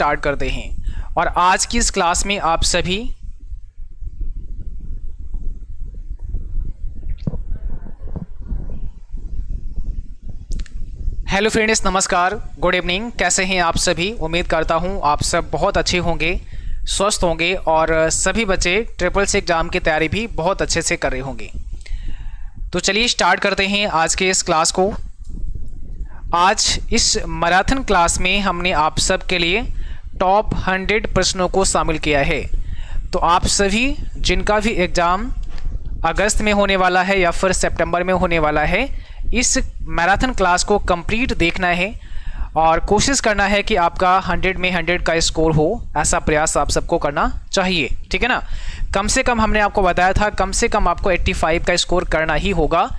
Start करते हैं। और आज की इस क्लास में आप सभी हेलो फ्रेंड्स, नमस्कार, गुड इवनिंग। कैसे हैं आप सभी? उम्मीद करता हूं आप सब बहुत अच्छे होंगे, स्वस्थ होंगे और सभी बच्चे ट्रिपल सी एग्ज़ाम की तैयारी भी बहुत अच्छे से कर रहे होंगे। तो चलिए स्टार्ट करते हैं आज के इस क्लास को। आज इस मैराथन क्लास में हमने आप सब के लिए टॉप 100 प्रश्नों को शामिल किया है। तो आप सभी जिनका भी एग्ज़ाम अगस्त में होने वाला है या फिर सितंबर में होने वाला है, इस मैराथन क्लास को कंप्लीट देखना है और कोशिश करना है कि आपका 100 में 100 का स्कोर हो। ऐसा प्रयास आप सबको करना चाहिए, ठीक है ना। कम से कम हमने आपको बताया था, कम से कम आपको 85 का स्कोर करना ही होगा।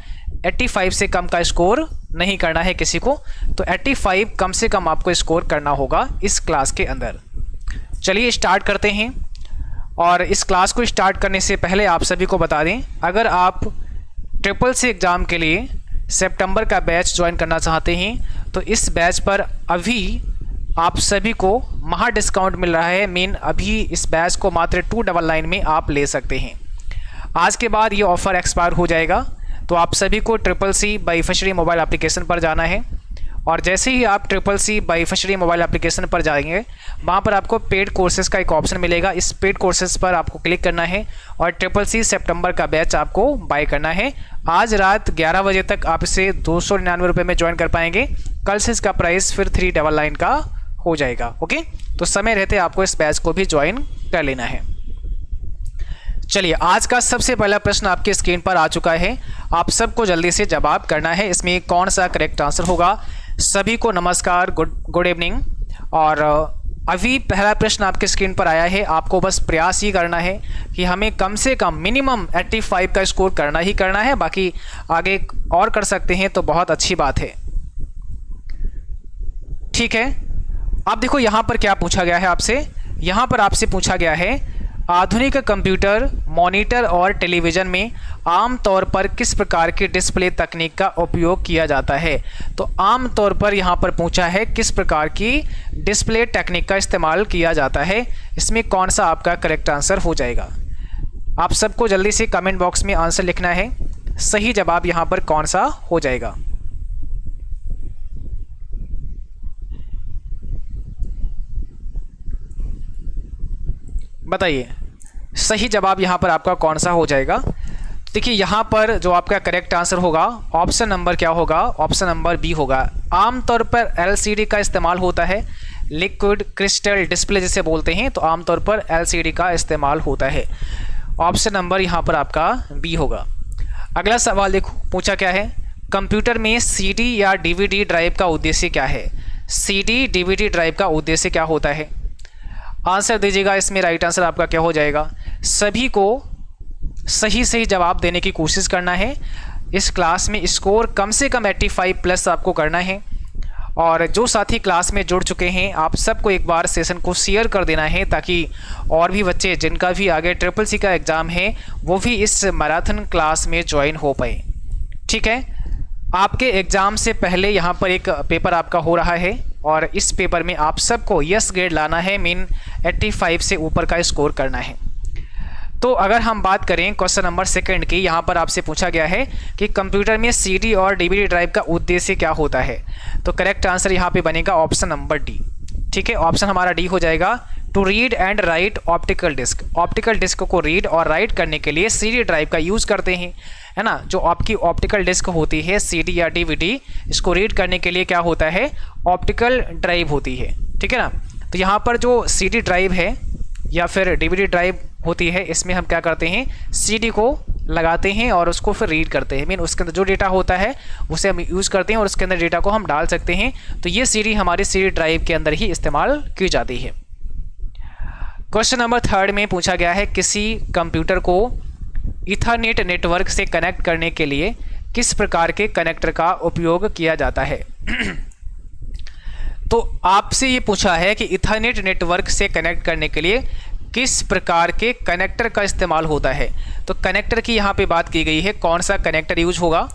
85 से कम का स्कोर नहीं करना है किसी को। तो 85 कम से कम आपको स्कोर करना होगा इस क्लास के अंदर। चलिए स्टार्ट करते हैं। और इस क्लास को स्टार्ट करने से पहले आप सभी को बता दें, अगर आप ट्रिपल सी एग्ज़ाम के लिए सितंबर का बैच ज्वाइन करना चाहते हैं तो इस बैच पर अभी आप सभी को महा डिस्काउंट मिल रहा है। मेन अभी इस बैच को मात्र 299 में आप ले सकते हैं। आज के बाद ये ऑफ़र एक्सपायर हो जाएगा। तो आप सभी को triple C by fishery mobile application पर जाना है और जैसे ही आप triple C by fishery mobile application पर जाएंगे, वहाँ पर आपको पेड कोर्सेज़ का एक ऑप्शन मिलेगा। इस पेड कोर्सेज़ पर आपको क्लिक करना है और ट्रिपल सी सितंबर का बैच आपको बाय करना है। आज रात 11 बजे तक आप इसे 299 रुपये में ज्वाइन कर पाएंगे। कल से इसका प्राइस फिर 399 का हो जाएगा। ओके, तो समय रहते आपको इस बैच को भी ज्वाइन कर लेना है। चलिए, आज का सबसे पहला प्रश्न आपके स्क्रीन पर आ चुका है। आप सबको जल्दी से जवाब करना है। इसमें कौन सा करेक्ट आंसर होगा? सभी को नमस्कार, गुड इवनिंग। और अभी पहला प्रश्न आपके स्क्रीन पर आया है। आपको बस प्रयास ही करना है कि हमें कम से कम मिनिमम 85 का स्कोर करना ही करना है। बाकी आगे और कर सकते हैं तो बहुत अच्छी बात है, ठीक है। अब देखो यहाँ पर क्या पूछा गया है आपसे। यहाँ पर आपसे पूछा गया है, आधुनिक कंप्यूटर, मॉनिटर और टेलीविज़न में आमतौर पर किस प्रकार की डिस्प्ले तकनीक का उपयोग किया जाता है। तो आमतौर पर यहाँ पर पूछा है किस प्रकार की डिस्प्ले टेक्निक का इस्तेमाल किया जाता है। इसमें कौन सा आपका करेक्ट आंसर हो जाएगा? आप सबको जल्दी से कमेंट बॉक्स में आंसर लिखना है। सही जवाब यहाँ पर कौन सा हो जाएगा? बताइए, सही जवाब यहाँ पर आपका कौन सा हो जाएगा? देखिए, यहाँ पर जो आपका करेक्ट आंसर होगा, ऑप्शन नंबर क्या होगा? ऑप्शन नंबर बी होगा। आमतौर पर एलसीडी का इस्तेमाल होता है, लिक्विड क्रिस्टल डिस्प्ले जिसे बोलते हैं, तो आमतौर पर एलसीडी का इस्तेमाल होता है। ऑप्शन नंबर यहाँ पर आपका बी होगा। अगला सवाल देखो, पूछा क्या है, कंप्यूटर में सीडी या डीवीडी ड्राइव का उद्देश्य क्या है? सीडी डीवीडी ड्राइव का उद्देश्य क्या होता है? आंसर दीजिएगा। इसमें राइट आंसर आपका क्या हो जाएगा? सभी को सही सही जवाब देने की कोशिश करना है। इस क्लास में स्कोर कम से कम 85 प्लस आपको करना है। और जो साथी क्लास में जुड़ चुके हैं, आप सबको एक बार सेशन को शेयर कर देना है ताकि और भी बच्चे जिनका भी आगे ट्रिपल सी का एग्ज़ाम है वो भी इस मैराथन क्लास में ज्वाइन हो पाए, ठीक है। आपके एग्ज़ाम से पहले यहाँ पर एक पेपर आपका हो रहा है और इस पेपर में आप सबको यस ग्रेड लाना है। मीन 85 से ऊपर का स्कोर करना है। तो अगर हम बात करें क्वेश्चन नंबर 2 की, यहाँ पर आपसे पूछा गया है कि कंप्यूटर में सीडी और डीवीडी ड्राइव का उद्देश्य क्या होता है। तो करेक्ट आंसर यहाँ पे बनेगा ऑप्शन नंबर डी, ठीक है। ऑप्शन हमारा डी हो जाएगा। To read and write optical disc. Optical disc को रीड और राइट करने के लिए सीडी ड्राइव का यूज़ करते हैं, है ना। जो आपकी ऑप्टिकल डिस्क होती है, सीडी या डीवीडी, इसको रीड करने के लिए क्या होता है? ऑप्टिकल ड्राइव होती है, ठीक है ना। तो यहाँ पर जो सीडी ड्राइव है या फिर डीवीडी ड्राइव होती है, इसमें हम क्या करते हैं? सीडी को लगाते हैं और उसको फिर रीड करते हैं। मीन उसके अंदर जो डेटा होता है उसे हम यूज़ करते हैं और उसके अंदर डेटा को हम डाल सकते हैं। तो ये सीडी हमारी सीडी ड्राइव के अंदर ही इस्तेमाल की जाती है। क्वेश्चन नंबर 3 में पूछा गया है, किसी कंप्यूटर को ईथरनेट नेटवर्क से कनेक्ट करने के लिए किस प्रकार के कनेक्टर का उपयोग किया जाता है? तो आपसे ये पूछा है कि ईथरनेट नेटवर्क से कनेक्ट करने के लिए किस प्रकार के कनेक्टर का इस्तेमाल होता है। तो कनेक्टर की यहाँ पे बात की गई है, कौन सा कनेक्टर यूज होगा।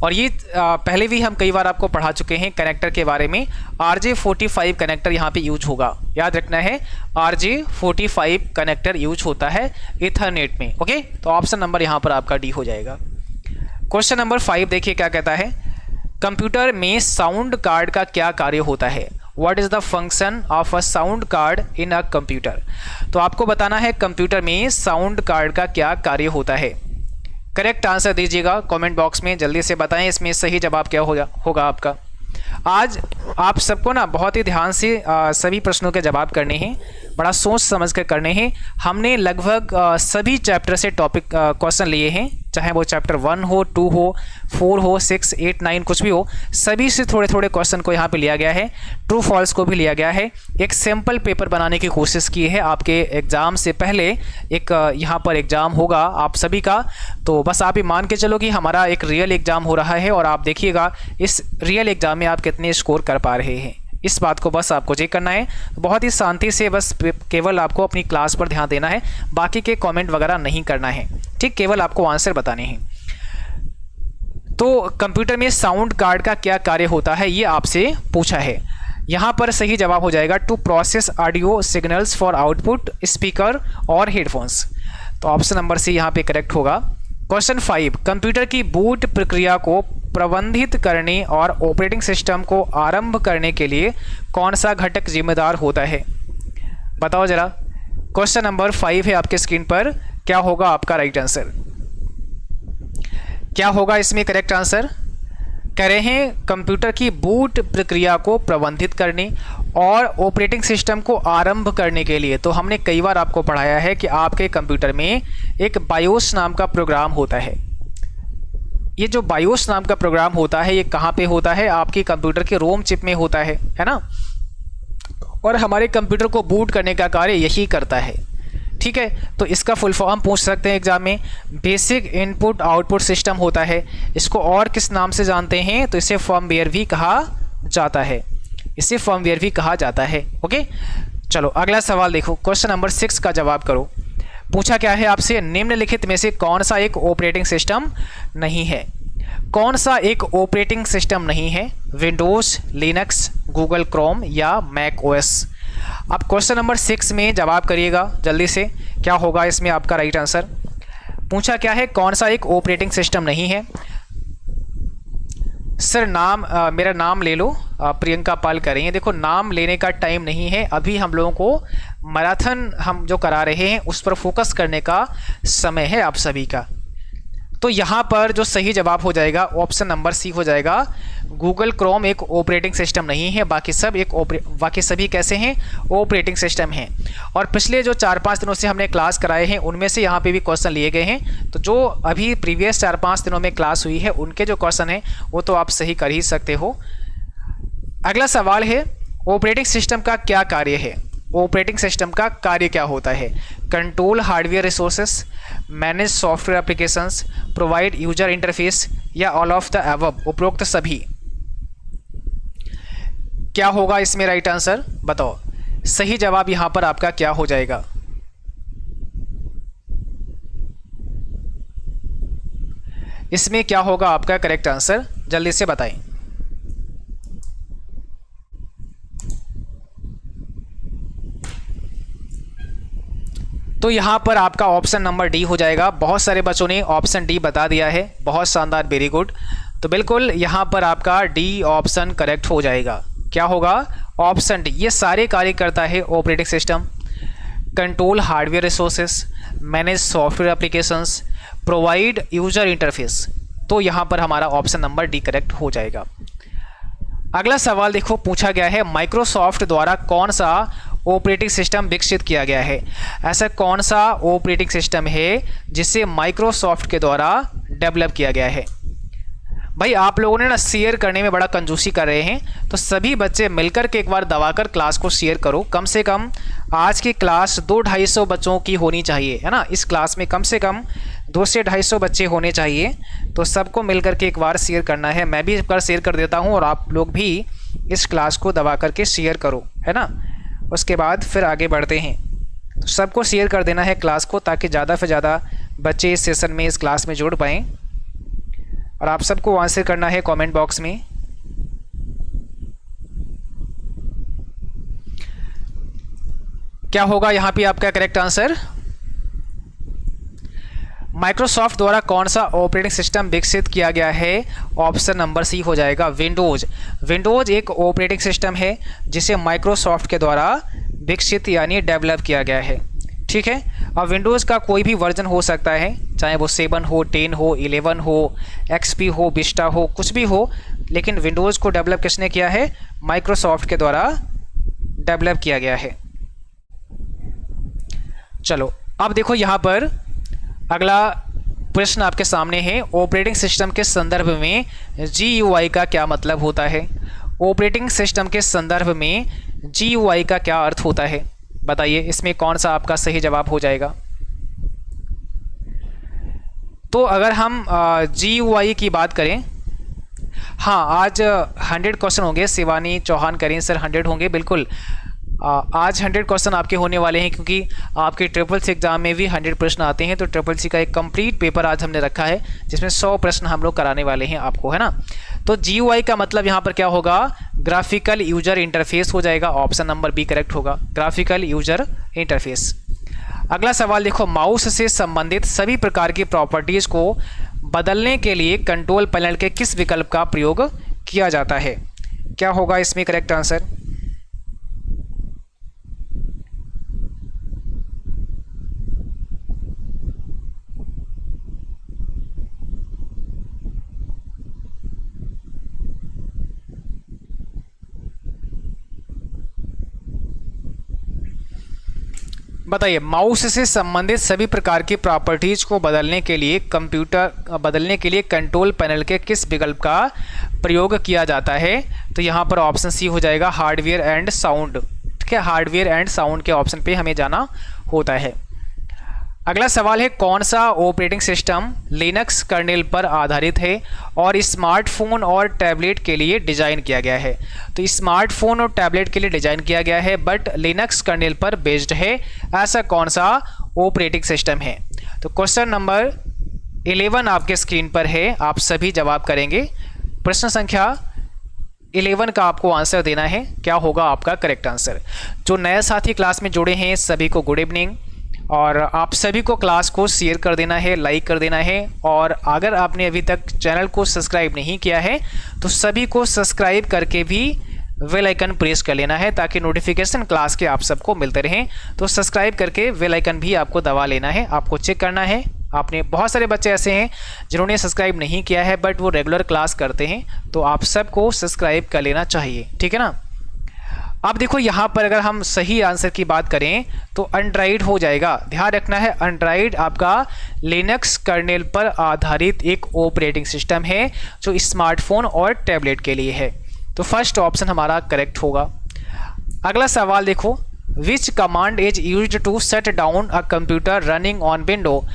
और ये पहले भी हम कई बार आपको पढ़ा चुके हैं कनेक्टर के बारे में। RJ45 कनेक्टर यहाँ पे यूज होगा, याद रखना है, RJ45 कनेक्टर यूज होता है ईथरनेट में। ओके, तो ऑप्शन नंबर यहाँ पर आपका डी हो जाएगा। क्वेश्चन नंबर 5 देखिए क्या कहता है, कंप्यूटर में साउंड कार्ड का क्या कार्य होता है। What is the function of a sound card in a computer? तो आपको बताना है कंप्यूटर में साउंड कार्ड का क्या कार्य होता है। करेक्ट आंसर दीजिएगा कमेंट बॉक्स में, जल्दी से बताएं इसमें सही जवाब क्या होगा आपका। आज आप सबको ना बहुत ही ध्यान से सभी प्रश्नों के जवाब करने हैं, बड़ा सोच समझ कर करने हैं। हमने लगभग सभी चैप्टर से टॉपिक क्वेश्चन लिए हैं, चाहे वो चैप्टर 1 हो, 2 हो, 4 हो, 6, 8, 9 कुछ भी हो, सभी से थोड़े थोड़े क्वेश्चन को यहाँ पे लिया गया है। ट्रू फॉल्स को भी लिया गया है। एक सिंपल पेपर बनाने की कोशिश की है आपके एग्ज़ाम से पहले। एक यहाँ पर एग्ज़ाम होगा आप सभी का, तो बस आप ही मान के चलो कि हमारा एक रियल एग्ज़ाम हो रहा है और आप देखिएगा इस रियल एग्ज़ाम में आप कितने स्कोर कर पा रहे हैं। इस बात को बस आपको चेक करना है। बहुत ही शांति से बस केवल आपको अपनी क्लास पर ध्यान देना है, बाकी के कमेंट वगैरह नहीं करना है, ठीक, केवल आपको आंसर बताने हैं। तो कंप्यूटर में साउंड कार्ड का क्या कार्य होता है ये आपसे पूछा है। यहाँ पर सही जवाब हो जाएगा to process audio signals for output speaker और हेडफोन्स। तो ऑप्शन नंबर सी यहाँ पे करेक्ट होगा। क्वेश्चन 5, कंप्यूटर की बूट प्रक्रिया को प्रबंधित करने और ऑपरेटिंग सिस्टम को आरंभ करने के लिए कौन सा घटक जिम्मेदार होता है, बताओ जरा। क्वेश्चन नंबर 5 है आपके स्क्रीन पर, क्या होगा आपका राइट आंसर, क्या होगा इसमें करेक्ट आंसर। कह रहे हैं कंप्यूटर की बूट प्रक्रिया को प्रबंधित करने और ऑपरेटिंग सिस्टम को आरंभ करने के लिए। तो हमने कई बार आपको पढ़ाया है कि आपके कंप्यूटर में एक बायोस नाम का प्रोग्राम होता है। ये जो बायोस नाम का प्रोग्राम होता है ये कहाँ पे होता है, आपके कंप्यूटर के रोम चिप में होता है ना, और हमारे कंप्यूटर को बूट करने का कार्य यही करता है, ठीक है। तो इसका फुल फॉर्म पूछ सकते हैं एग्जाम में, बेसिक इनपुट आउटपुट सिस्टम होता है। इसको और किस नाम से जानते हैं, तो इसे फर्मवेयर भी कहा जाता है, इसे फर्मवेयर भी कहा जाता है। ओके, चलो अगला सवाल देखो, क्वेश्चन नंबर 6 का जवाब करो। पूछा क्या है आपसे, निम्नलिखित में से कौन सा एक ऑपरेटिंग सिस्टम नहीं है। कौन सा एक ऑपरेटिंग सिस्टम नहीं है, विंडोज, लिनक्स, गूगल क्रोम या मैक ओएस। आप क्वेश्चन नंबर 6 में जवाब करिएगा जल्दी से, क्या होगा इसमें आपका राइट आंसर। पूछा क्या है, कौन सा एक ऑपरेटिंग सिस्टम नहीं है। सर नाम मेरा नाम ले लो, प्रियंका पाल करेंगे। देखो नाम लेने का टाइम नहीं है, अभी हम लोगों को मैराथन हम जो करा रहे हैं उस पर फोकस करने का समय है आप सभी का। तो यहाँ पर जो सही जवाब हो जाएगा ऑप्शन नंबर सी हो जाएगा, गूगल क्रोम एक ऑपरेटिंग सिस्टम नहीं है, बाकी सभी कैसे हैं, ऑपरेटिंग सिस्टम हैं। और पिछले जो 4-5 दिनों से हमने क्लास कराए हैं उनमें से यहाँ पे भी क्वेश्चन लिए गए हैं। तो जो अभी प्रीवियस 4-5 दिनों में क्लास हुई है उनके जो क्वेश्चन हैं वो तो आप सही कर ही सकते हो। अगला सवाल है, ऑपरेटिंग सिस्टम का क्या कार्य है। ऑपरेटिंग सिस्टम का कार्य क्या होता है, control hardware resources, manage software applications, provide user interface या ऑल ऑफ द अबव, उपरोक्त सभी। क्या होगा इसमें राइट आंसर, बताओ। सही जवाब यहां पर आपका क्या हो जाएगा। इसमें क्या होगा आपका करेक्ट आंसर, जल्दी से बताएं। तो यहाँ पर आपका ऑप्शन नंबर डी हो जाएगा। बहुत सारे बच्चों ने ऑप्शन डी बता दिया है, बहुत शानदार, वेरी गुड। तो बिल्कुल यहाँ पर आपका डी ऑप्शन करेक्ट हो जाएगा। क्या होगा, ऑप्शन डी। ये सारे कार्य करता है operating system, control hardware resources, manage software applications, provide user interface. तो यहाँ पर हमारा ऑप्शन नंबर डी करेक्ट हो जाएगा। अगला सवाल देखो, पूछा गया है माइक्रोसॉफ्ट द्वारा कौन सा ऑपरेटिंग सिस्टम विकसित किया गया है। ऐसा कौन सा ऑपरेटिंग सिस्टम है जिसे माइक्रोसॉफ्ट के द्वारा डेवलप किया गया है। भाई आप लोगों ने ना शेयर करने में बड़ा कंजूसी कर रहे हैं, तो सभी बच्चे मिलकर के एक बार दबाकर क्लास को शेयर करो। कम से कम आज की क्लास 200-250 बच्चों की होनी चाहिए, है ना। इस क्लास में कम से कम 200 से 250 बच्चे होने चाहिए, तो सबको मिलकर के एक बार शेयर करना है। मैं भी एक बार शेयर कर देता हूँ और आप लोग भी इस क्लास को दबा करके शेयर करो, है ना। उसके बाद फिर आगे बढ़ते हैं। तो सबको शेयर कर देना है क्लास को, ताकि ज़्यादा से ज़्यादा बच्चे इस सेशन में, इस क्लास में जुड़ पाएँ। और आप सबको आंसर करना है कमेंट बॉक्स में। क्या होगा यहाँ पे आपका करेक्ट आंसर? माइक्रोसॉफ्ट द्वारा कौन सा ऑपरेटिंग सिस्टम विकसित किया गया है? ऑप्शन नंबर सी हो जाएगा, विंडोज़। विंडोज़ एक ऑपरेटिंग सिस्टम है जिसे माइक्रोसॉफ्ट के द्वारा विकसित यानी डेवलप किया गया है। ठीक है, अब विंडोज़ का कोई भी वर्जन हो सकता है, चाहे वो 7 हो, 10 हो, 11 हो, XP हो, विस्टा हो, कुछ भी हो, लेकिन विंडोज़ को डेवलप किसने किया है? माइक्रोसॉफ्ट के द्वारा डेवलप किया गया है। चलो अब देखो यहाँ पर अगला प्रश्न आपके सामने है, ऑपरेटिंग सिस्टम के संदर्भ में GUI का क्या मतलब होता है? ऑपरेटिंग सिस्टम के संदर्भ में GUI का क्या अर्थ होता है? बताइए, इसमें कौन सा आपका सही जवाब हो जाएगा? तो अगर हम GUI की बात करें, हाँ आज 100 क्वेश्चन होंगे। शिवानी चौहान करें सर 100 होंगे, बिल्कुल आज 100 क्वेश्चन आपके होने वाले हैं, क्योंकि आपके ट्रिपल सी एग्जाम में भी 100 प्रश्न आते हैं। तो ट्रिपल सी का एक कंप्लीट पेपर आज हमने रखा है जिसमें 100 प्रश्न हम लोग कराने वाले हैं आपको, है ना। तो GUI का मतलब यहाँ पर क्या होगा? ग्राफिकल यूजर इंटरफेस हो जाएगा। ऑप्शन नंबर बी करेक्ट होगा, ग्राफिकल यूजर इंटरफेस। अगला सवाल देखो, माउस से संबंधित सभी प्रकार की प्रॉपर्टीज़ को बदलने के लिए कंट्रोल पैनल के किस विकल्प का प्रयोग किया जाता है? क्या होगा इसमें करेक्ट आंसर? बताइए, माउस से संबंधित सभी प्रकार की प्रॉपर्टीज को बदलने के लिए कंट्रोल पैनल के किस विकल्प का प्रयोग किया जाता है? तो यहाँ पर ऑप्शन सी हो जाएगा, हार्डवेयर एंड साउंड। ठीक है, हार्डवेयर एंड साउंड के ऑप्शन पे हमें जाना होता है। अगला सवाल है, कौन सा ऑपरेटिंग सिस्टम लिनक्स कर्नेल पर आधारित है और स्मार्टफोन और टैबलेट के लिए डिज़ाइन किया गया है? तो स्मार्टफोन और टैबलेट के लिए डिज़ाइन किया गया है बट लिनक्स कर्नेल पर बेस्ड है। ऐसा कौन सा ऑपरेटिंग सिस्टम है? तो क्वेश्चन नंबर 11 आपके स्क्रीन पर है, आप सभी जवाब करेंगे। प्रश्न संख्या 11 का आपको आंसर देना है। क्या होगा आपका करेक्ट आंसर? जो नए साथी क्लास में जुड़े हैं सभी को गुड इवनिंग, और आप सभी को क्लास को शेयर कर देना है, लाइक कर देना है, और अगर आपने अभी तक चैनल को सब्सक्राइब नहीं किया है तो सभी को सब्सक्राइब करके भी बेल आइकन प्रेस कर लेना है ताकि नोटिफिकेशन क्लास के आप सबको मिलते रहें। तो सब्सक्राइब करके बेल आइकन भी आपको दबा लेना है। आपको चेक करना है, आपने बहुत सारे बच्चे ऐसे हैं जिन्होंने सब्सक्राइब नहीं किया है बट वो रेगुलर क्लास करते हैं, तो आप सबको सब्सक्राइब कर लेना चाहिए। ठीक है ना। अब देखो यहाँ पर अगर हम सही आंसर की बात करें तो एंड्रॉइड हो जाएगा। ध्यान रखना है, एंड्रॉइड आपका लिनक्स कर्नेल पर आधारित एक ऑपरेटिंग सिस्टम है जो स्मार्टफोन और टैबलेट के लिए है। तो फर्स्ट ऑप्शन हमारा करेक्ट होगा। अगला सवाल देखो, which command is used to shut down a computer running on window?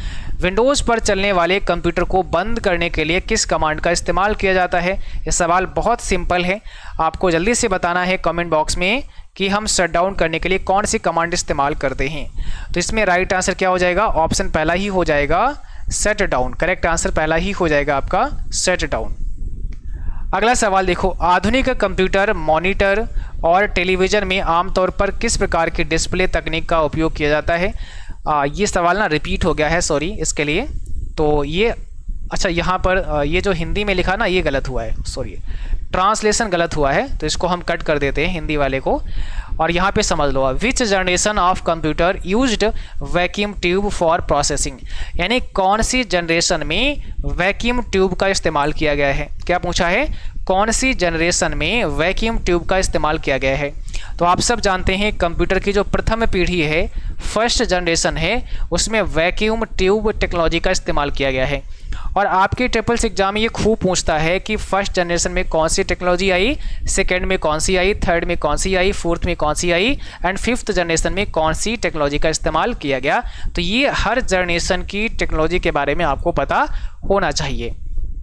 Windows पर चलने वाले कंप्यूटर को बंद करने के लिए किस कमांड का इस्तेमाल किया जाता है? ये सवाल बहुत सिंपल है, आपको जल्दी से बताना है कमेंट बॉक्स में कि हम शट डाउन करने के लिए कौन सी कमांड इस्तेमाल करते हैं। तो इसमें राइट आंसर क्या हो जाएगा? ऑप्शन पहला ही हो जाएगा, शट डाउन। करेक्ट आंसर पहला ही हो जाएगा आपका, शट डाउन। अगला सवाल देखो, आधुनिक कंप्यूटर, मॉनिटर और टेलीविज़न में आमतौर पर किस प्रकार की डिस्प्ले तकनीक का उपयोग किया जाता है? ये सवाल ना रिपीट हो गया है, सॉरी इसके लिए। तो ये अच्छा, यहाँ पर ये जो हिंदी में लिखा ना ये गलत हुआ है, सॉरी ट्रांसलेशन गलत हुआ है, तो इसको हम कट कर देते हैं हिंदी वाले को। और यहाँ पे समझ लो, which generation of computer used vacuum tube for processing? यानी कौन सी जनरेशन में वैक्यूम ट्यूब का इस्तेमाल किया गया है? क्या पूछा है? कौन सी जनरेशन में वैक्यूम ट्यूब का इस्तेमाल किया गया है? तो आप सब जानते हैं कंप्यूटर की जो प्रथम पीढ़ी है, फर्स्ट जनरेशन है, उसमें वैक्यूम ट्यूब टेक्नोलॉजी का इस्तेमाल किया गया है। और आपके ट्रिपल्स एग्जाम में ये खूब पूछता है कि फर्स्ट जनरेशन में कौन सी टेक्नोलॉजी आई, सेकेंड में कौन सी आई, थर्ड में कौन सी आई, फोर्थ में कौन सी आई, एंड फिफ्थ जनरेशन में कौन सी टेक्नोलॉजी का इस्तेमाल किया गया। तो ये हर जनरेशन की टेक्नोलॉजी के बारे में आपको पता होना चाहिए।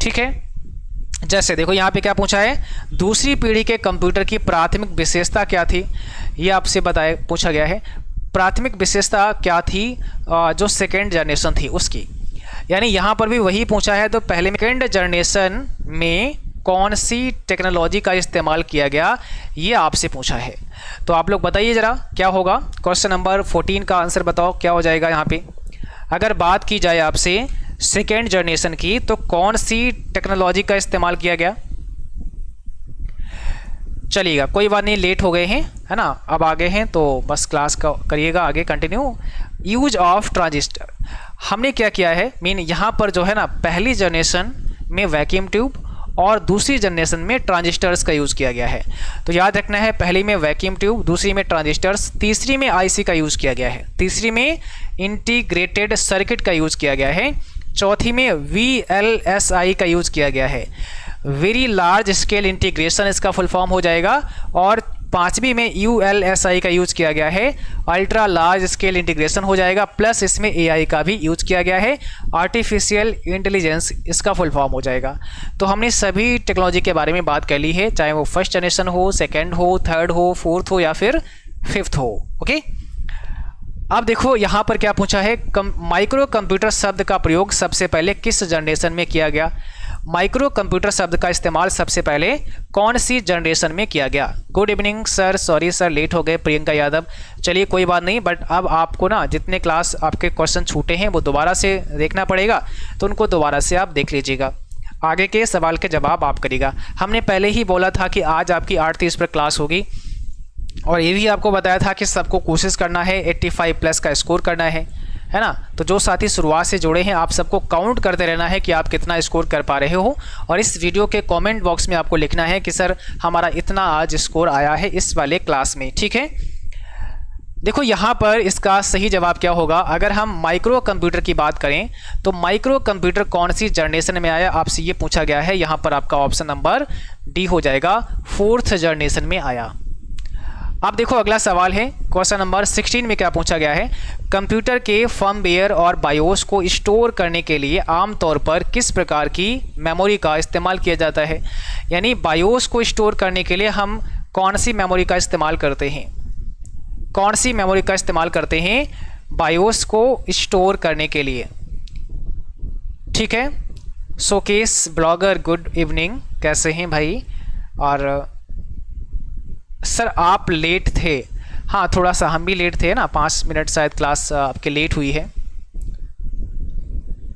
ठीक है, जैसे देखो यहाँ पे क्या पूछा है, दूसरी पीढ़ी के कंप्यूटर की प्राथमिक विशेषता क्या थी? ये आपसे पूछा गया है, प्राथमिक विशेषता क्या थी जो सेकेंड जनरेशन थी उसकी। यानी यहाँ पर भी वही पूछा है। तो पहले में सेकेंड जनरेशन में कौन सी टेक्नोलॉजी का इस्तेमाल किया गया, ये आपसे पूछा है। तो आप लोग बताइए ज़रा क्या होगा। क्वेश्चन नंबर 14 का आंसर बताओ क्या हो जाएगा यहाँ पे। अगर बात की जाए आपसे सेकेंड जनरेशन की, तो कौन सी टेक्नोलॉजी का इस्तेमाल किया गया। चलिएगा, कोई बात नहीं, लेट हो गए हैं, है ना, अब आगे हैं तो बस क्लास का करिएगा आगे कंटिन्यू। यूज ऑफ ट्रांजिस्टर, हमने क्या किया है, मीन यहाँ पर जो है ना, पहली जनरेशन में वैक्यूम ट्यूब और दूसरी जनरेशन में ट्रांजिस्टर्स का यूज़ किया गया है। तो याद रखना है, पहली में वैक्यूम ट्यूब, दूसरी में ट्रांजिस्टर्स, तीसरी में आईसी का यूज़ किया गया है, तीसरी में इंटीग्रेटेड सर्किट का यूज़ किया गया है, चौथी में VLSI का यूज़ किया गया है, वेरी लार्ज स्केल इंटीग्रेशन इसका फुल फॉर्म हो जाएगा, और पांचवी में ULSI का यूज़ किया गया है, अल्ट्रा लार्ज स्केल इंटीग्रेशन हो जाएगा, प्लस इसमें AI का भी यूज़ किया गया है, आर्टिफिशियल इंटेलिजेंस इसका फुल फॉर्म हो जाएगा। तो हमने सभी टेक्नोलॉजी के बारे में बात कर ली है, चाहे वो फर्स्ट जनरेशन हो, सेकेंड हो, थर्ड हो, फोर्थ हो या फिर फिफ्थ हो। ओके, अब देखो यहाँ पर क्या पूछा है, माइक्रो कंप्यूटर शब्द का प्रयोग सबसे पहले किस जनरेशन में किया गया। माइक्रो कंप्यूटर शब्द का इस्तेमाल सबसे पहले कौन सी जनरेशन में किया गया। Good evening sir, sorry sir late हो गए, प्रियंका यादव। चलिए कोई बात नहीं, बट अब आपको ना जितने क्लास आपके क्वेश्चन छूटे हैं वो दोबारा से देखना पड़ेगा, तो उनको दोबारा से आप देख लीजिएगा, आगे के सवाल के जवाब आप करिएगा। हमने पहले ही बोला था कि आज आपकी 8:30 पर क्लास होगी, और ये भी आपको बताया था कि सबको कोशिश करना है 85 प्लस का स्कोर करना है ना। तो जो साथी शुरुआत से जुड़े हैं, आप सबको काउंट करते रहना है कि आप कितना स्कोर कर पा रहे हो, और इस वीडियो के कमेंट बॉक्स में आपको लिखना है कि सर हमारा इतना आज स्कोर आया है इस वाले क्लास में, ठीक है। देखो यहाँ पर इसका सही जवाब क्या होगा। अगर हम माइक्रो कंप्यूटर की बात करें तो माइक्रो कंप्यूटर कौन सी जनरेशन में आया, आपसे ये पूछा गया है। यहाँ पर आपका ऑप्शन नंबर डी हो जाएगा, फोर्थ जनरेशन में आया। अब देखो अगला सवाल है, क्वेश्चन नंबर 16 में क्या पूछा गया है, कंप्यूटर के फर्मवेयर और बायोस को स्टोर करने के लिए आमतौर पर किस प्रकार की मेमोरी का इस्तेमाल किया जाता है। यानी बायोस को स्टोर करने के लिए हम कौन सी मेमोरी का इस्तेमाल करते हैं, कौन सी मेमोरी का इस्तेमाल करते हैं बायोस को स्टोर करने के लिए, ठीक है। शोकेस ब्लॉगर गुड इवनिंग, कैसे हैं भाई। और सर आप लेट थे, हाँ थोड़ा सा हम भी लेट थे ना, 5 मिनट शायद क्लास आपके लेट हुई है।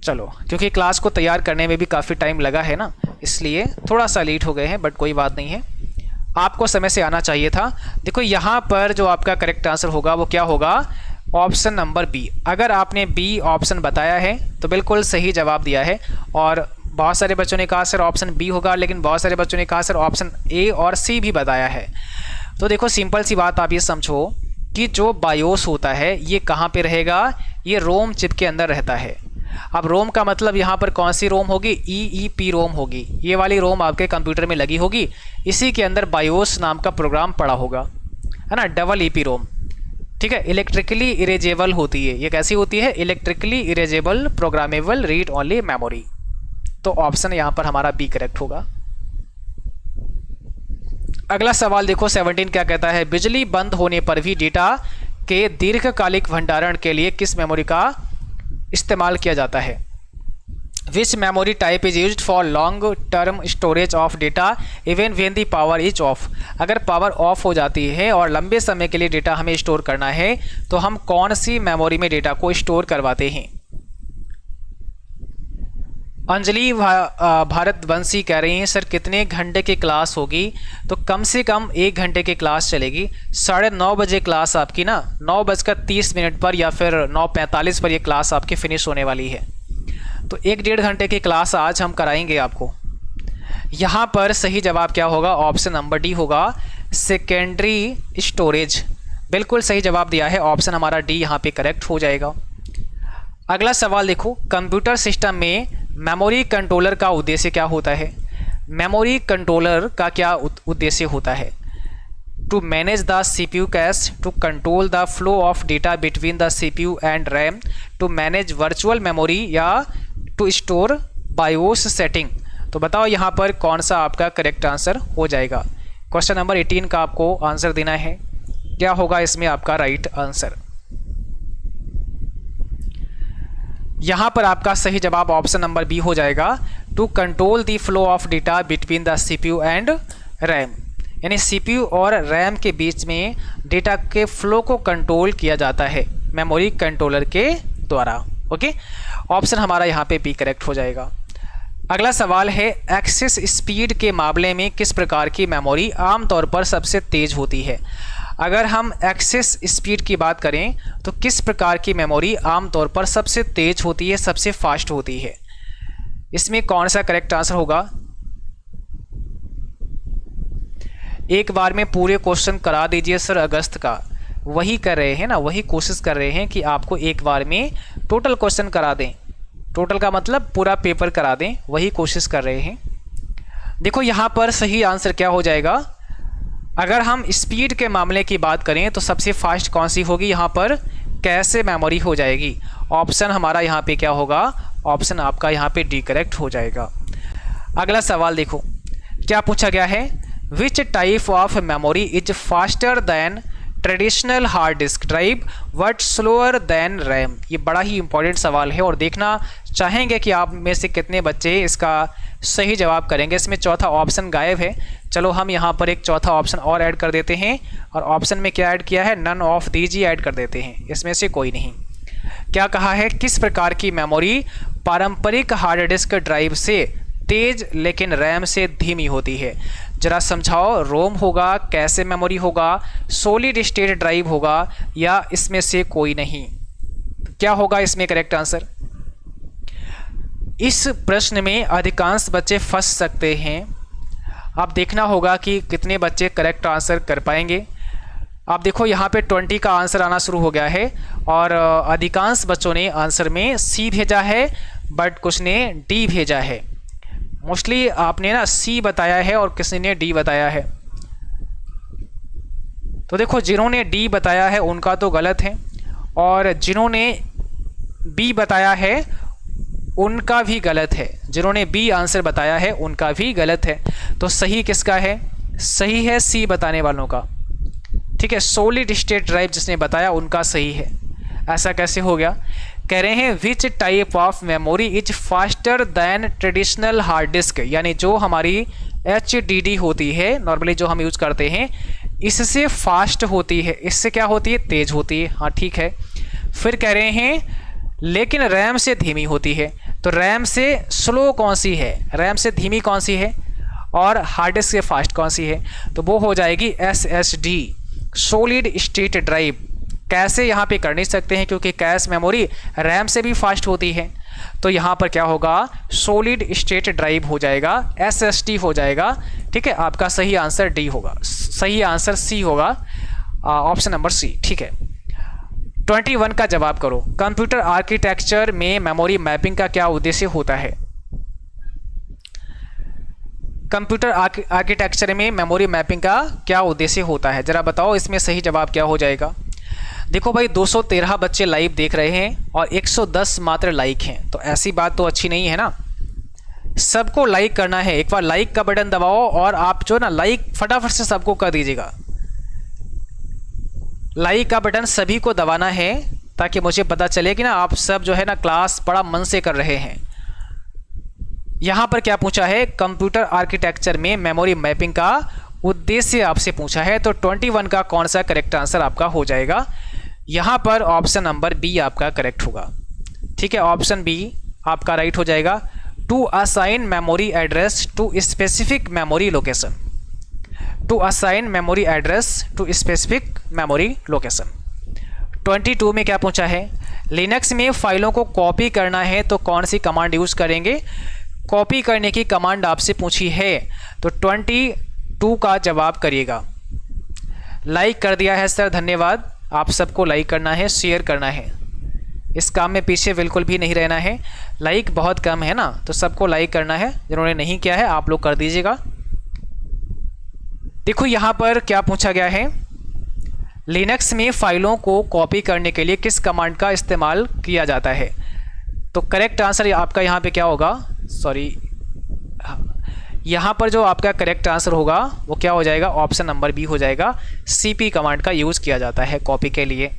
चलो, क्योंकि क्लास को तैयार करने में भी काफ़ी टाइम लगा है ना, इसलिए थोड़ा सा लेट हो गए हैं, बट कोई बात नहीं है, आपको समय से आना चाहिए था। देखो यहाँ पर जो आपका करेक्ट आंसर होगा वो क्या होगा, ऑप्शन नंबर बी। अगर आपने बी ऑप्शन बताया है तो बिल्कुल सही जवाब दिया है, और बहुत सारे बच्चों ने कहा सर ऑप्शन बी होगा, लेकिन बहुत सारे बच्चों ने कहा सर ऑप्शन ए और सी भी बताया है। तो देखो सिंपल सी बात आप ये समझो कि जो बायोस होता है ये कहाँ पे रहेगा, ये रोम चिप के अंदर रहता है। अब रोम का मतलब यहाँ पर कौन सी रोम होगी, EEP रोम होगी, ये वाली रोम आपके कंप्यूटर में लगी होगी, इसी के अंदर बायोस नाम का प्रोग्राम पड़ा होगा, है ना, डबल EP रोम, ठीक है। इलेक्ट्रिकली इरेजेबल होती है, ये कैसी होती है, electrically erasable programmable read only memory. तो ऑप्शन यहाँ पर हमारा बी करेक्ट होगा। अगला सवाल देखो 17 क्या कहता है, बिजली बंद होने पर भी डेटा के दीर्घकालिक भंडारण के लिए किस मेमोरी का इस्तेमाल किया जाता है। Which memory type is used for long term storage of data even when the power is off. अगर पावर ऑफ हो जाती है और लंबे समय के लिए डेटा हमें स्टोर करना है तो हम कौन सी मेमोरी में डेटा को स्टोर करवाते हैं। अंजलि भारतवंशी कह रही हैं सर कितने घंटे की क्लास होगी। तो कम से कम 1 घंटे की क्लास चलेगी। 9:30 बजे क्लास आपकी ना 9:30 पर या फिर 9:45 पर ये क्लास आपकी फिनिश होने वाली है। तो 1-1.5 घंटे की क्लास आज हम कराएंगे आपको। यहाँ पर सही जवाब क्या होगा, ऑप्शन नंबर डी होगा, सेकेंडरी स्टोरेज। बिल्कुल सही जवाब दिया है, ऑप्शन हमारा डी यहाँ पे करेक्ट हो जाएगा। अगला सवाल देखो, कंप्यूटर सिस्टम में मेमोरी कंट्रोलर का उद्देश्य क्या होता है। मेमोरी कंट्रोलर का क्या उद्देश्य होता है। To manage the CPU cache, to control the flow of data between the CPU and RAM, to manage virtual memory या टू स्टोर बायोस सेटिंग। तो बताओ यहाँ पर कौन सा आपका करेक्ट आंसर हो जाएगा। क्वेश्चन नंबर 18 का आपको आंसर देना है, क्या होगा इसमें आपका राइट आंसर। यहाँ पर आपका सही जवाब ऑप्शन नंबर बी हो जाएगा, to control the flow of data between the CPU and RAM. यानी सीपीयू और रैम के बीच में डेटा के फ्लो को कंट्रोल किया जाता है मेमोरी कंट्रोलर के द्वारा। ओके, ऑप्शन हमारा यहाँ पे बी करेक्ट हो जाएगा। अगला सवाल है, एक्सेस स्पीड के मामले में किस प्रकार की मेमोरी आमतौर पर सबसे तेज़ होती है। अगर हम एक्सेस स्पीड की बात करें तो किस प्रकार की मेमोरी आमतौर पर सबसे तेज़ होती है, सबसे फास्ट होती है, इसमें कौन सा करेक्ट आंसर होगा। एक बार में पूरे क्वेश्चन करा दीजिए सर अगस्त का, वही कर रहे हैं ना, वही कोशिश कर रहे हैं कि आपको एक बार में टोटल क्वेश्चन करा दें, टोटल का मतलब पूरा पेपर करा दें, वही कोशिश कर रहे हैं। देखो यहाँ पर सही आंसर क्या हो जाएगा, अगर हम स्पीड के मामले की बात करें तो सबसे फास्ट कौन सी होगी, यहाँ पर कैसे मेमोरी हो जाएगी। ऑप्शन हमारा यहाँ पे क्या होगा, ऑप्शन आपका यहाँ पे डी करेक्ट हो जाएगा। अगला सवाल देखो क्या पूछा गया है, which type of memory is faster than traditional hard disk drive but slower then RAM. ये बड़ा ही इंपॉर्टेंट सवाल है और देखना चाहेंगे कि आप में से कितने बच्चे इसका सही जवाब करेंगे। इसमें चौथा ऑप्शन गायब है, चलो हम यहाँ पर एक चौथा ऑप्शन और ऐड कर देते हैं, और ऑप्शन में क्या ऐड किया है, नन ऑफ दीज ही ऐड कर देते हैं, इसमें से कोई नहीं। क्या कहा है, किस प्रकार की मेमोरी पारंपरिक हार्ड डिस्क ड्राइव से तेज लेकिन रैम से धीमी होती है। जरा समझाओ, रोम होगा, कैसे मेमोरी होगा, सॉलिड स्टेट ड्राइव होगा, या इसमें से कोई नहीं। क्या होगा इसमें करेक्ट आंसर। इस प्रश्न में अधिकांश बच्चे फंस सकते हैं, आप देखना होगा कि कितने बच्चे करेक्ट आंसर कर पाएंगे। आप देखो यहाँ पे 20 का आंसर आना शुरू हो गया है और अधिकांश बच्चों ने आंसर में सी भेजा है बट कुछ ने डी भेजा है। मोस्टली आपने ना सी बताया है और किसी ने डी बताया है। तो देखो जिन्होंने डी बताया है उनका तो गलत है, और जिन्होंने बी बताया है उनका भी गलत है, जिन्होंने बी आंसर बताया है उनका भी गलत है। तो सही किसका है, सही है सी बताने वालों का। ठीक है, सॉलिड स्टेट ड्राइव जिसने बताया उनका सही है। ऐसा कैसे हो गया, कह रहे हैं which type of memory is faster than traditional hard disk, यानी जो हमारी HDD होती है नॉर्मली जो हम यूज करते हैं, इससे फास्ट होती है, इससे क्या होती है, तेज होती है। हाँ ठीक है। फिर कह रहे हैं लेकिन रैम से धीमी होती है, तो रैम से स्लो कौन सी है, रैम से धीमी कौन सी है, और हार्ड डिस्क से फास्ट कौन सी है, तो वो हो जाएगी SSD सॉलिड स्टेट ड्राइव। कैसे यहाँ पे कर नहीं सकते हैं क्योंकि कैश मेमोरी रैम से भी फास्ट होती है, तो यहाँ पर क्या होगा, सॉलिड स्टेट ड्राइव हो जाएगा, SSD हो जाएगा। ठीक है, आपका सही आंसर डी होगा, सही आंसर सी होगा, ऑप्शन नंबर सी। ठीक है, 21 का जवाब करो, कंप्यूटर आर्किटेक्चर में मेमोरी मैपिंग का क्या उद्देश्य होता है। कंप्यूटर आर्किटेक्चर में मेमोरी मैपिंग का क्या उद्देश्य होता है, जरा बताओ इसमें सही जवाब क्या हो जाएगा। देखो भाई 213 बच्चे लाइव देख रहे हैं और 110 मात्र लाइक हैं, तो ऐसी बात तो अच्छी नहीं है ना। सबको लाइक करना है, एक बार लाइक का बटन दबाओ और आप जो ना लाइक फटाफट से सबको कर दीजिएगा। लाइक का बटन सभी को दबाना है ताकि मुझे पता चले कि ना आप सब जो है ना क्लास बड़ा मन से कर रहे हैं। यहाँ पर क्या पूछा है, कंप्यूटर आर्किटेक्चर में मेमोरी मैपिंग का उद्देश्य आपसे पूछा है, तो 21 का कौन सा करेक्ट आंसर आपका हो जाएगा। यहाँ पर ऑप्शन नंबर बी आपका करेक्ट होगा। ठीक है, ऑप्शन बी आपका राइट हो जाएगा, to assign memory address to specific memory location, to assign memory address to specific memory location. 22 में क्या पूछा है, लिनक्स में फाइलों को कॉपी करना है तो कौन सी कमांड यूज करेंगे। कॉपी करने की कमांड आपसे पूछी है, तो 22 का जवाब करिएगा। लाइक कर दिया है सर, धन्यवाद। आप सबको लाइक करना है, शेयर करना है, इस काम में पीछे बिल्कुल भी नहीं रहना है। लाइक बहुत कम है ना, तो सबको लाइक करना है, जिन्होंने नहीं किया है आप लोग कर दीजिएगा। देखो यहाँ पर क्या पूछा गया है, लिनक्स में फाइलों को कॉपी करने के लिए किस कमांड का इस्तेमाल किया जाता है। तो करेक्ट आंसर आपका यहाँ पे क्या होगा, सॉरी यहाँ पर जो आपका करेक्ट आंसर होगा वो क्या हो जाएगा, ऑप्शन नंबर बी हो जाएगा। CP कमांड का यूज़ किया जाता है कॉपी के लिए।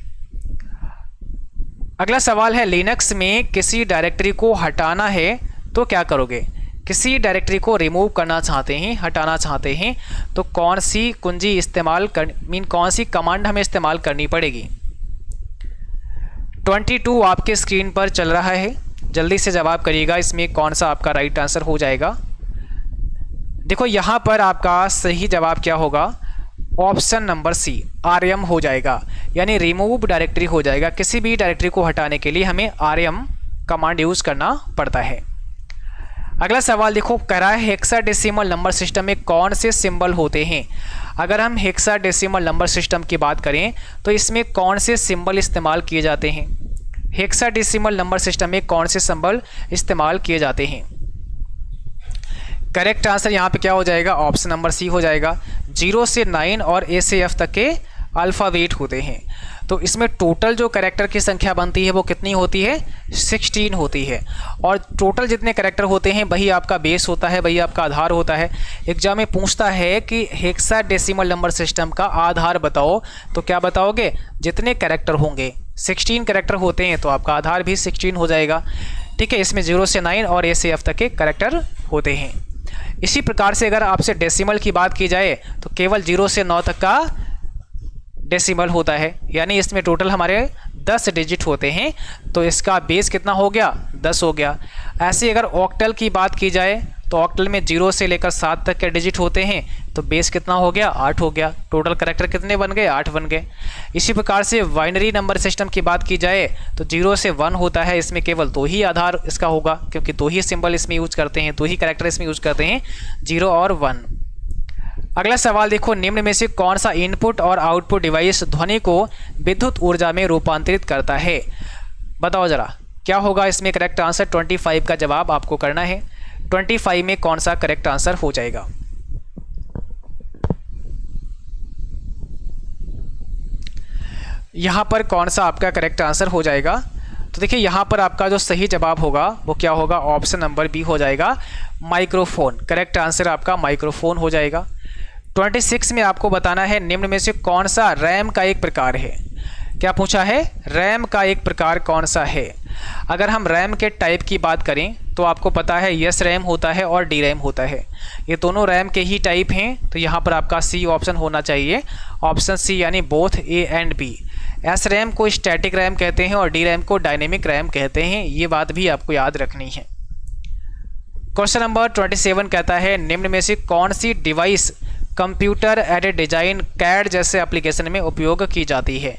अगला सवाल है लिनक्स में किसी डायरेक्टरी को हटाना है तो क्या करोगे। किसी डायरेक्टरी को रिमूव करना चाहते हैं, हटाना चाहते हैं, तो कौन सी कुंजी इस्तेमाल कौन सी कमांड हमें इस्तेमाल करनी पड़ेगी। 22 आपके स्क्रीन पर चल रहा है, जल्दी से जवाब करिएगा, इसमें कौन सा आपका राइट आंसर हो जाएगा। देखो यहाँ पर आपका सही जवाब क्या होगा, ऑप्शन नंबर सी rm हो जाएगा, यानी रिमूव डायरेक्टरी हो जाएगा। किसी भी डायरेक्टरी को हटाने के लिए हमें rm कमांड यूज़ करना पड़ता है। अगला सवाल देखो, कह रहा है हेक्साडेसिमल नंबर सिस्टम में कौन से सिंबल होते हैं। अगर हम हेक्साडेसिमल नंबर सिस्टम की बात करें तो इसमें कौन से सिंबल इस्तेमाल किए जाते हैं। हेक्साडेसिमल नंबर सिस्टम में कौन से सिंबल इस्तेमाल किए जाते हैं। करेक्ट आंसर यहाँ पे क्या हो जाएगा, ऑप्शन नंबर सी हो जाएगा। 0 से 9 और ए से एफ तक के अल्फ़ाबेट होते हैं। तो इसमें टोटल जो कैरेक्टर की संख्या बनती है वो कितनी होती है, 16 होती है। और टोटल जितने कैरेक्टर होते हैं वही आपका बेस होता है, वही आपका आधार होता है। एग्जाम में पूछता है कि हेक्साडेसिमल नंबर सिस्टम का आधार बताओ, तो क्या बताओगे, जितने कैरेक्टर होंगे। 16 कैरेक्टर होते हैं तो आपका आधार भी 16 हो जाएगा। ठीक है, इसमें 0 से 9 और ए से एफ तक के कैरेक्टर होते हैं। इसी प्रकार से अगर आपसे डेसिमल की बात की जाए तो केवल 0 से 9 तक का डेसिमल होता है, यानी इसमें टोटल हमारे 10 डिजिट होते हैं, तो इसका बेस कितना हो गया, 10 हो गया। ऐसे अगर ऑक्टल की बात की जाए तो ऑक्टल में 0 से लेकर 7 तक के डिजिट होते हैं, तो बेस कितना हो गया, 8 हो गया। टोटल कैरेक्टर कितने बन गए, 8 बन गए। इसी प्रकार से बाइनरी नंबर सिस्टम की बात की जाए तो 0 से 1 होता है, इसमें केवल 2 ही आधार इसका होगा, क्योंकि 2 ही सिंबल इसमें यूज करते हैं, 2 ही कैरेक्टर इसमें यूज करते हैं, 0 और 1। अगला सवाल देखो, निम्न में से कौन सा इनपुट और आउटपुट डिवाइस ध्वनि को विद्युत ऊर्जा में रूपांतरित करता है। बताओ जरा क्या होगा इसमें करेक्ट आंसर। 25 का जवाब आपको करना है। 25 में कौन सा करेक्ट आंसर हो जाएगा। यहाँ पर कौन सा आपका करेक्ट आंसर हो जाएगा, तो देखिए यहाँ पर आपका जो सही जवाब होगा वो क्या होगा, ऑप्शन नंबर बी हो जाएगा, माइक्रोफोन। करेक्ट आंसर आपका माइक्रोफोन हो जाएगा। 26 में आपको बताना है निम्न में से कौन सा रैम का एक प्रकार है। क्या पूछा है, रैम का एक प्रकार कौन सा है। अगर हम रैम के टाइप की बात करें तो आपको पता है यस रैम होता है और डी रैम होता है, ये दोनों रैम के ही टाइप हैं। तो यहाँ पर आपका सी ऑप्शन होना चाहिए, ऑप्शन सी, यानी both A and B. S RAM को स्टैटिक रैम कहते हैं और डी रैम को डायनेमिक रैम कहते हैं, ये बात भी आपको याद रखनी है। क्वेश्चन नंबर 27 कहता है निम्न में से कौन सी device computer aided design CAD जैसे एप्लीकेशन में उपयोग की जाती है।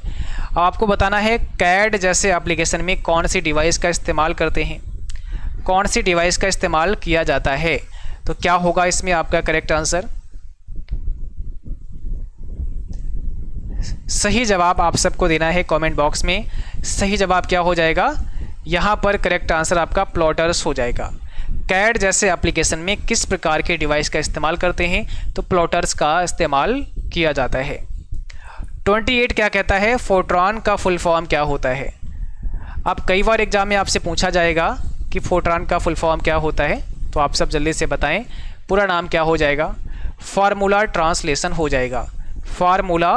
आपको बताना है कैड जैसे एप्लीकेशन में कौन सी डिवाइस का इस्तेमाल करते हैं, कौन सी डिवाइस का इस्तेमाल किया जाता है। तो क्या होगा इसमें आपका करेक्ट आंसर। सही जवाब आप सबको देना है कमेंट बॉक्स में। सही जवाब क्या हो जाएगा, यहाँ पर करेक्ट आंसर आपका प्लॉटर्स हो जाएगा। कैड जैसे एप्लीकेशन में किस प्रकार के डिवाइस का इस्तेमाल करते हैं, तो प्लॉटर्स का इस्तेमाल किया जाता है। 28 क्या कहता है, फोर्ट्रॉन का फुल फॉर्म क्या होता है। अब कई बार एग्जाम में आपसे पूछा जाएगा कि फोर्ट्रॉन का फुल फॉर्म क्या होता है, तो आप सब जल्दी से बताएं पूरा नाम क्या हो जाएगा। फार्मूला ट्रांसलेशन हो जाएगा, फार्मूला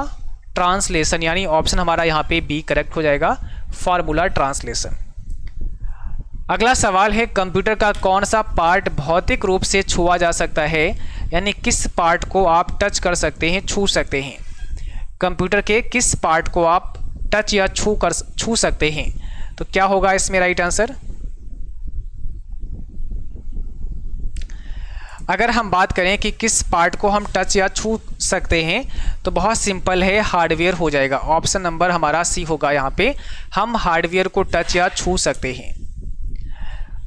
ट्रांसलेशन, यानी ऑप्शन हमारा यहाँ पे बी करेक्ट हो जाएगा, फार्मूला ट्रांसलेशन। अगला सवाल है कंप्यूटर का कौन सा पार्ट भौतिक रूप से छुआ जा सकता है, यानी किस पार्ट को आप टच कर सकते हैं, छू सकते हैं। कंप्यूटर के किस पार्ट को आप टच या छू सकते हैं, तो क्या होगा इसमें राइट आंसर। अगर हम बात करें कि किस पार्ट को हम टच या छू सकते हैं, तो बहुत सिंपल है, हार्डवेयर हो जाएगा। ऑप्शन नंबर हमारा सी होगा, यहाँ पे हम हार्डवेयर को टच या छू सकते हैं।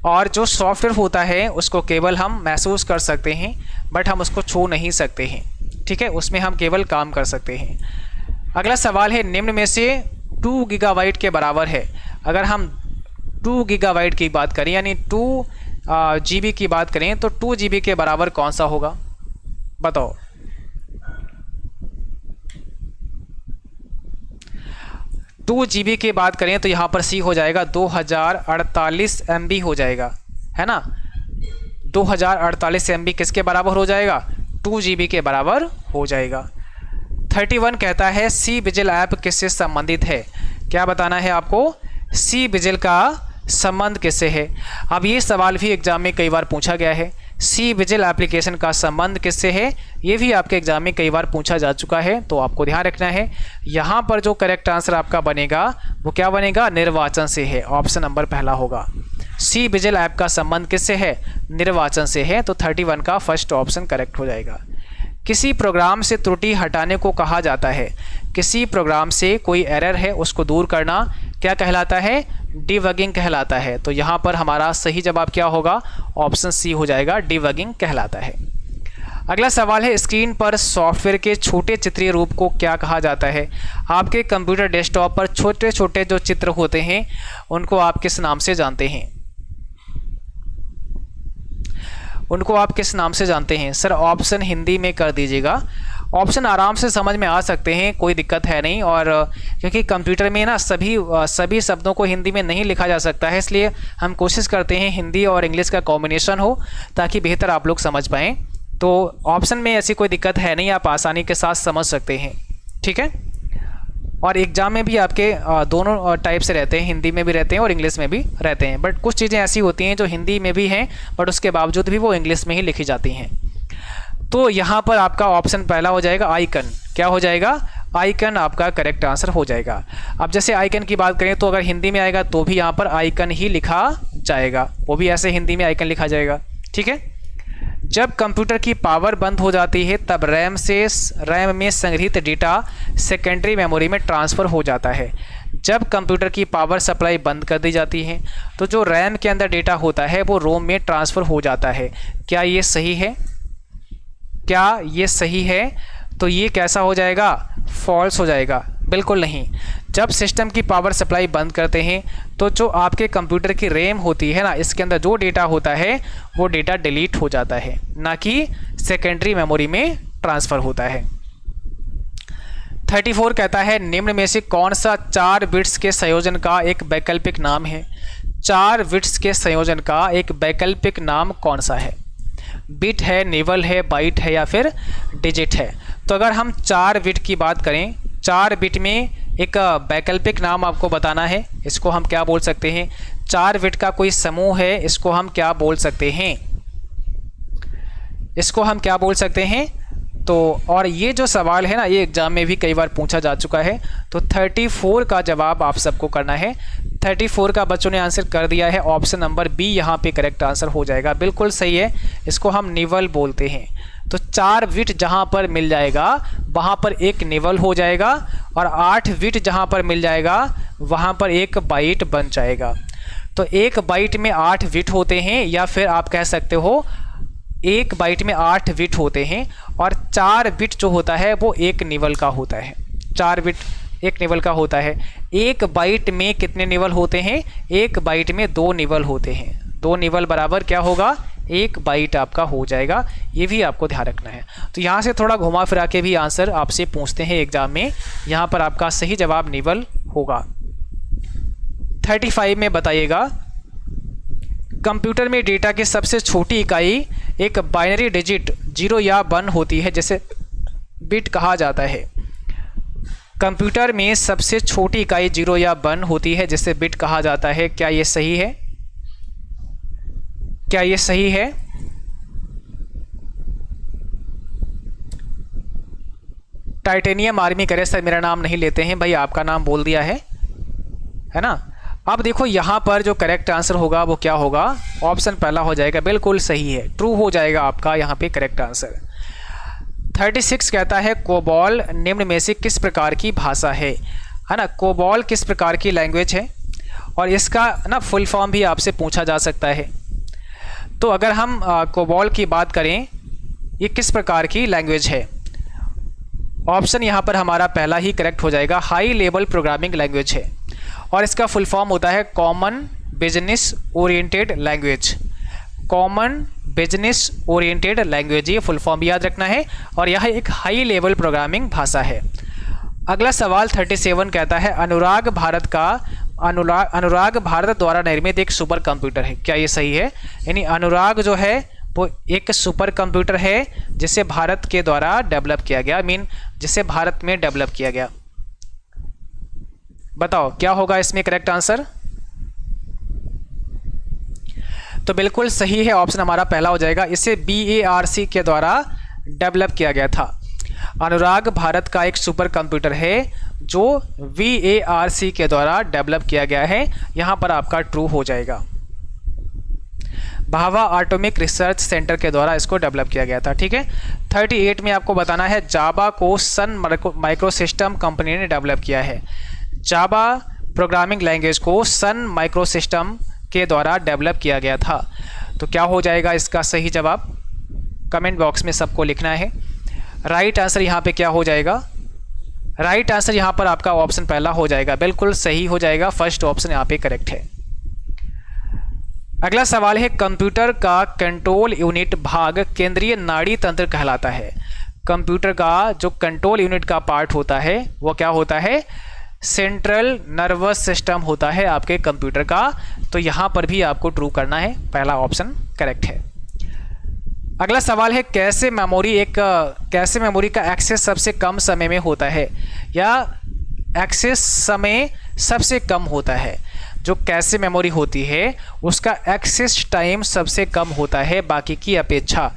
और जो सॉफ्टवेयर होता है उसको केवल हम महसूस कर सकते हैं, बट हम उसको छू नहीं सकते हैं। ठीक है, उसमें हम केवल काम कर सकते हैं। अगला सवाल है निम्न में से 2 गीगाबाइट के बराबर है। अगर हम 2 गीगाबाइट की बात करें, यानी 2 GB की बात करें, तो 2 GB के बराबर कौन सा होगा, बताओ। टू GB की बात करें तो यहाँ पर सी हो जाएगा, 2048 MB हो जाएगा, है ना। 2048 MB किसके बराबर हो जाएगा, 2 GB के बराबर हो जाएगा। 31 कहता है सी विजिल ऐप किससे संबंधित है। क्या बताना है आपको, सी विजिल का संबंध किससे है? अब ये सवाल भी एग्जाम में कई बार पूछा गया है। सी विजिल एप्लीकेशन का संबंध किससे है, ये भी आपके एग्जाम में कई बार पूछा जा चुका है, तो आपको ध्यान रखना है। यहाँ पर जो करेक्ट आंसर आपका बनेगा वो क्या बनेगा? निर्वाचन से है। ऑप्शन नंबर पहला होगा। सी विजिल ऐप का संबंध किससे है? निर्वाचन से है, तो 31 का फर्स्ट ऑप्शन करेक्ट हो जाएगा। किसी प्रोग्राम से त्रुटि हटाने को कहा जाता है। किसी प्रोग्राम से कोई एरर है उसको दूर करना क्या कहलाता है? डिबगिंग कहलाता है। तो यहाँ पर हमारा सही जवाब क्या होगा? ऑप्शन सी हो जाएगा, डिबगिंग कहलाता है। अगला सवाल है, स्क्रीन पर सॉफ्टवेयर के छोटे चित्रीय रूप को क्या कहा जाता है? आपके कंप्यूटर डेस्कटॉप पर छोटे छोटे जो चित्र होते हैं उनको आप किस नाम से जानते हैं? उनको आप किस नाम से जानते हैं? सर ऑप्शन हिंदी में कर दीजिएगा। ऑप्शन आराम से समझ में आ सकते हैं, कोई दिक्कत है नहीं। और क्योंकि कंप्यूटर में ना सभी शब्दों को हिंदी में नहीं लिखा जा सकता है, इसलिए हम कोशिश करते हैं हिंदी और इंग्लिश का कॉम्बिनेशन हो ताकि बेहतर आप लोग समझ पाएँ। तो ऑप्शन में ऐसी कोई दिक्कत है नहीं, आप आसानी के साथ समझ सकते हैं। ठीक है। और एग्जाम में भी आपके दोनों टाइप से रहते हैं, हिंदी में भी रहते हैं और इंग्लिश में भी रहते हैं। बट कुछ चीज़ें ऐसी होती हैं जो हिंदी में भी हैं बट उसके बावजूद भी वो इंग्लिश में ही लिखी जाती हैं। तो यहाँ पर आपका ऑप्शन पहला हो जाएगा आइकन। क्या हो जाएगा? आइकन आपका करेक्ट आंसर हो जाएगा। अब जैसे आइकन की बात करें तो अगर हिंदी में आएगा तो भी यहाँ पर आइकन ही लिखा जाएगा, वो भी ऐसे हिंदी में आइकन लिखा जाएगा। ठीक है। जब कंप्यूटर की पावर बंद हो जाती है तब रैम में संग्रहित डेटा सेकेंडरी मेमोरी में ट्रांसफ़र हो जाता है। जब कंप्यूटर की पावर सप्लाई बंद कर दी जाती है तो जो रैम के अंदर डेटा होता है वो रोम में ट्रांसफ़र हो जाता है। क्या ये सही है? क्या ये सही है? तो ये कैसा हो जाएगा? फॉल्स हो जाएगा। बिल्कुल नहीं। जब सिस्टम की पावर सप्लाई बंद करते हैं तो जो आपके कंप्यूटर की रैम होती है ना, इसके अंदर जो डेटा होता है वो डेटा डिलीट हो जाता है, ना कि सेकेंडरी मेमोरी में ट्रांसफ़र होता है। 34 कहता है, निम्न में से कौन सा 4 बिट्स के संयोजन का एक वैकल्पिक नाम है? 4 बिट्स के संयोजन का एक वैकल्पिक नाम कौन सा है? बिट है, निवल है, बाइट है या फिर डिजिट है? तो अगर हम 4 बिट की बात करें, 4 बिट में एक वैकल्पिक नाम आपको बताना है, इसको हम क्या बोल सकते हैं? 4 बिट का कोई समूह है, इसको हम क्या बोल सकते हैं? इसको हम क्या बोल सकते हैं? तो और ये जो सवाल है ना, ये एग्जाम में भी कई बार पूछा जा चुका है। तो 34 का जवाब आप सबको करना है। 34 का बच्चों ने आंसर कर दिया है। ऑप्शन नंबर बी यहाँ पे करेक्ट आंसर हो जाएगा। बिल्कुल सही है, इसको हम निवल बोलते हैं। तो 4 बिट जहाँ पर मिल जाएगा वहाँ पर एक निवल हो जाएगा और 8 बिट जहाँ पर मिल जाएगा वहाँ पर एक बाइट बन जाएगा। तो एक बाइट में 8 बिट होते हैं, या फिर आप कह सकते हो एक बाइट में 8 बिट होते हैं और 4 बिट जो होता है वो एक निवल का होता है। 4 बिट एक निवल का होता है। एक बाइट में कितने निवल होते हैं? एक बाइट में 2 निवल होते हैं। 2 निवल बराबर क्या होगा? 1 बाइट आपका हो जाएगा। ये भी आपको ध्यान रखना है। तो यहाँ से थोड़ा घुमा फिरा के भी आंसर आपसे पूछते हैं एग्जाम में। यहाँ पर आपका सही जवाब निवल होगा। 35 में बताइएगा, कंप्यूटर में डेटा की सबसे छोटी इकाई एक बाइनरी डिजिट 0 या 1 होती है जिसे बिट कहा जाता है। कंप्यूटर में सबसे छोटी इकाई 0 या 1 होती है जिसे बिट कहा जाता है। क्या ये सही है? क्या ये सही है? टाइटेनियम आर्मी करे सर मेरा नाम नहीं लेते हैं। भाई आपका नाम बोल दिया है ना। अब देखो यहाँ पर जो करेक्ट आंसर होगा वो क्या होगा? ऑप्शन पहला हो जाएगा। बिल्कुल सही है, ट्रू हो जाएगा आपका यहाँ पे करेक्ट आंसर। 36 कहता है, कोबॉल निम्न में से किस प्रकार की भाषा है ना। कोबॉल किस प्रकार की लैंग्वेज है? और इसका ना फुल फॉर्म भी आपसे पूछा जा सकता है। तो अगर हम कोबॉल की बात करें, ये किस प्रकार की लैंग्वेज है? ऑप्शन यहाँ पर हमारा पहला ही करेक्ट हो जाएगा, हाई लेवल प्रोग्रामिंग लैंग्वेज है। और इसका फुल फॉर्म होता है common business oriented language. Common business oriented language, ये फुल फॉर्म याद रखना है। और यह एक हाई लेवल प्रोग्रामिंग भाषा है। अगला सवाल 37 कहता है, अनुराग भारत द्वारा निर्मित एक सुपर कंप्यूटर है। क्या ये सही है? यानी अनुराग जो है वो एक सुपर कंप्यूटर है जिसे भारत के द्वारा डेवलप किया गया, जिसे भारत में डेवलप किया गया। बताओ क्या होगा इसमें करेक्ट आंसर? तो बिल्कुल सही है, ऑप्शन हमारा पहला हो जाएगा। इसे BARC के द्वारा डेवलप किया गया था। अनुराग भारत का एक सुपर कंप्यूटर है जो VARC के द्वारा डेवलप किया गया है, यहाँ पर आपका ट्रू हो जाएगा। भाभा एटॉमिक रिसर्च सेंटर के द्वारा इसको डेवलप किया गया था। ठीक है। 38 में आपको बताना है जावा को सन माइक्रोसिस्टम कंपनी ने डेवलप किया है। जावा प्रोग्रामिंग लैंग्वेज को सन माइक्रोसिस्टम के द्वारा डेवलप किया गया था। तो क्या हो जाएगा इसका सही जवाब, कमेंट बॉक्स में सबको लिखना है। राइट आंसर यहाँ पे क्या हो जाएगा, राइट आंसर यहाँ पर आपका ऑप्शन पहला हो जाएगा, बिल्कुल सही हो जाएगा। फर्स्ट ऑप्शन यहाँ पे करेक्ट है। अगला सवाल है, कंप्यूटर का कंट्रोल यूनिट भाग केंद्रीय नाड़ी तंत्र कहलाता है। कंप्यूटर का जो कंट्रोल यूनिट का पार्ट होता है वो क्या होता है, सेंट्रल नर्वस सिस्टम होता है आपके कंप्यूटर का। तो यहाँ पर भी आपको ट्रू करना है, पहला ऑप्शन करेक्ट है। अगला सवाल है, कैसे मेमोरी का एक्सेस सबसे कम समय में होता है, या एक्सेस समय सबसे कम होता है। जो कैसे मेमोरी होती है उसका एक्सेस टाइम सबसे कम होता है बाकी की अपेक्षा।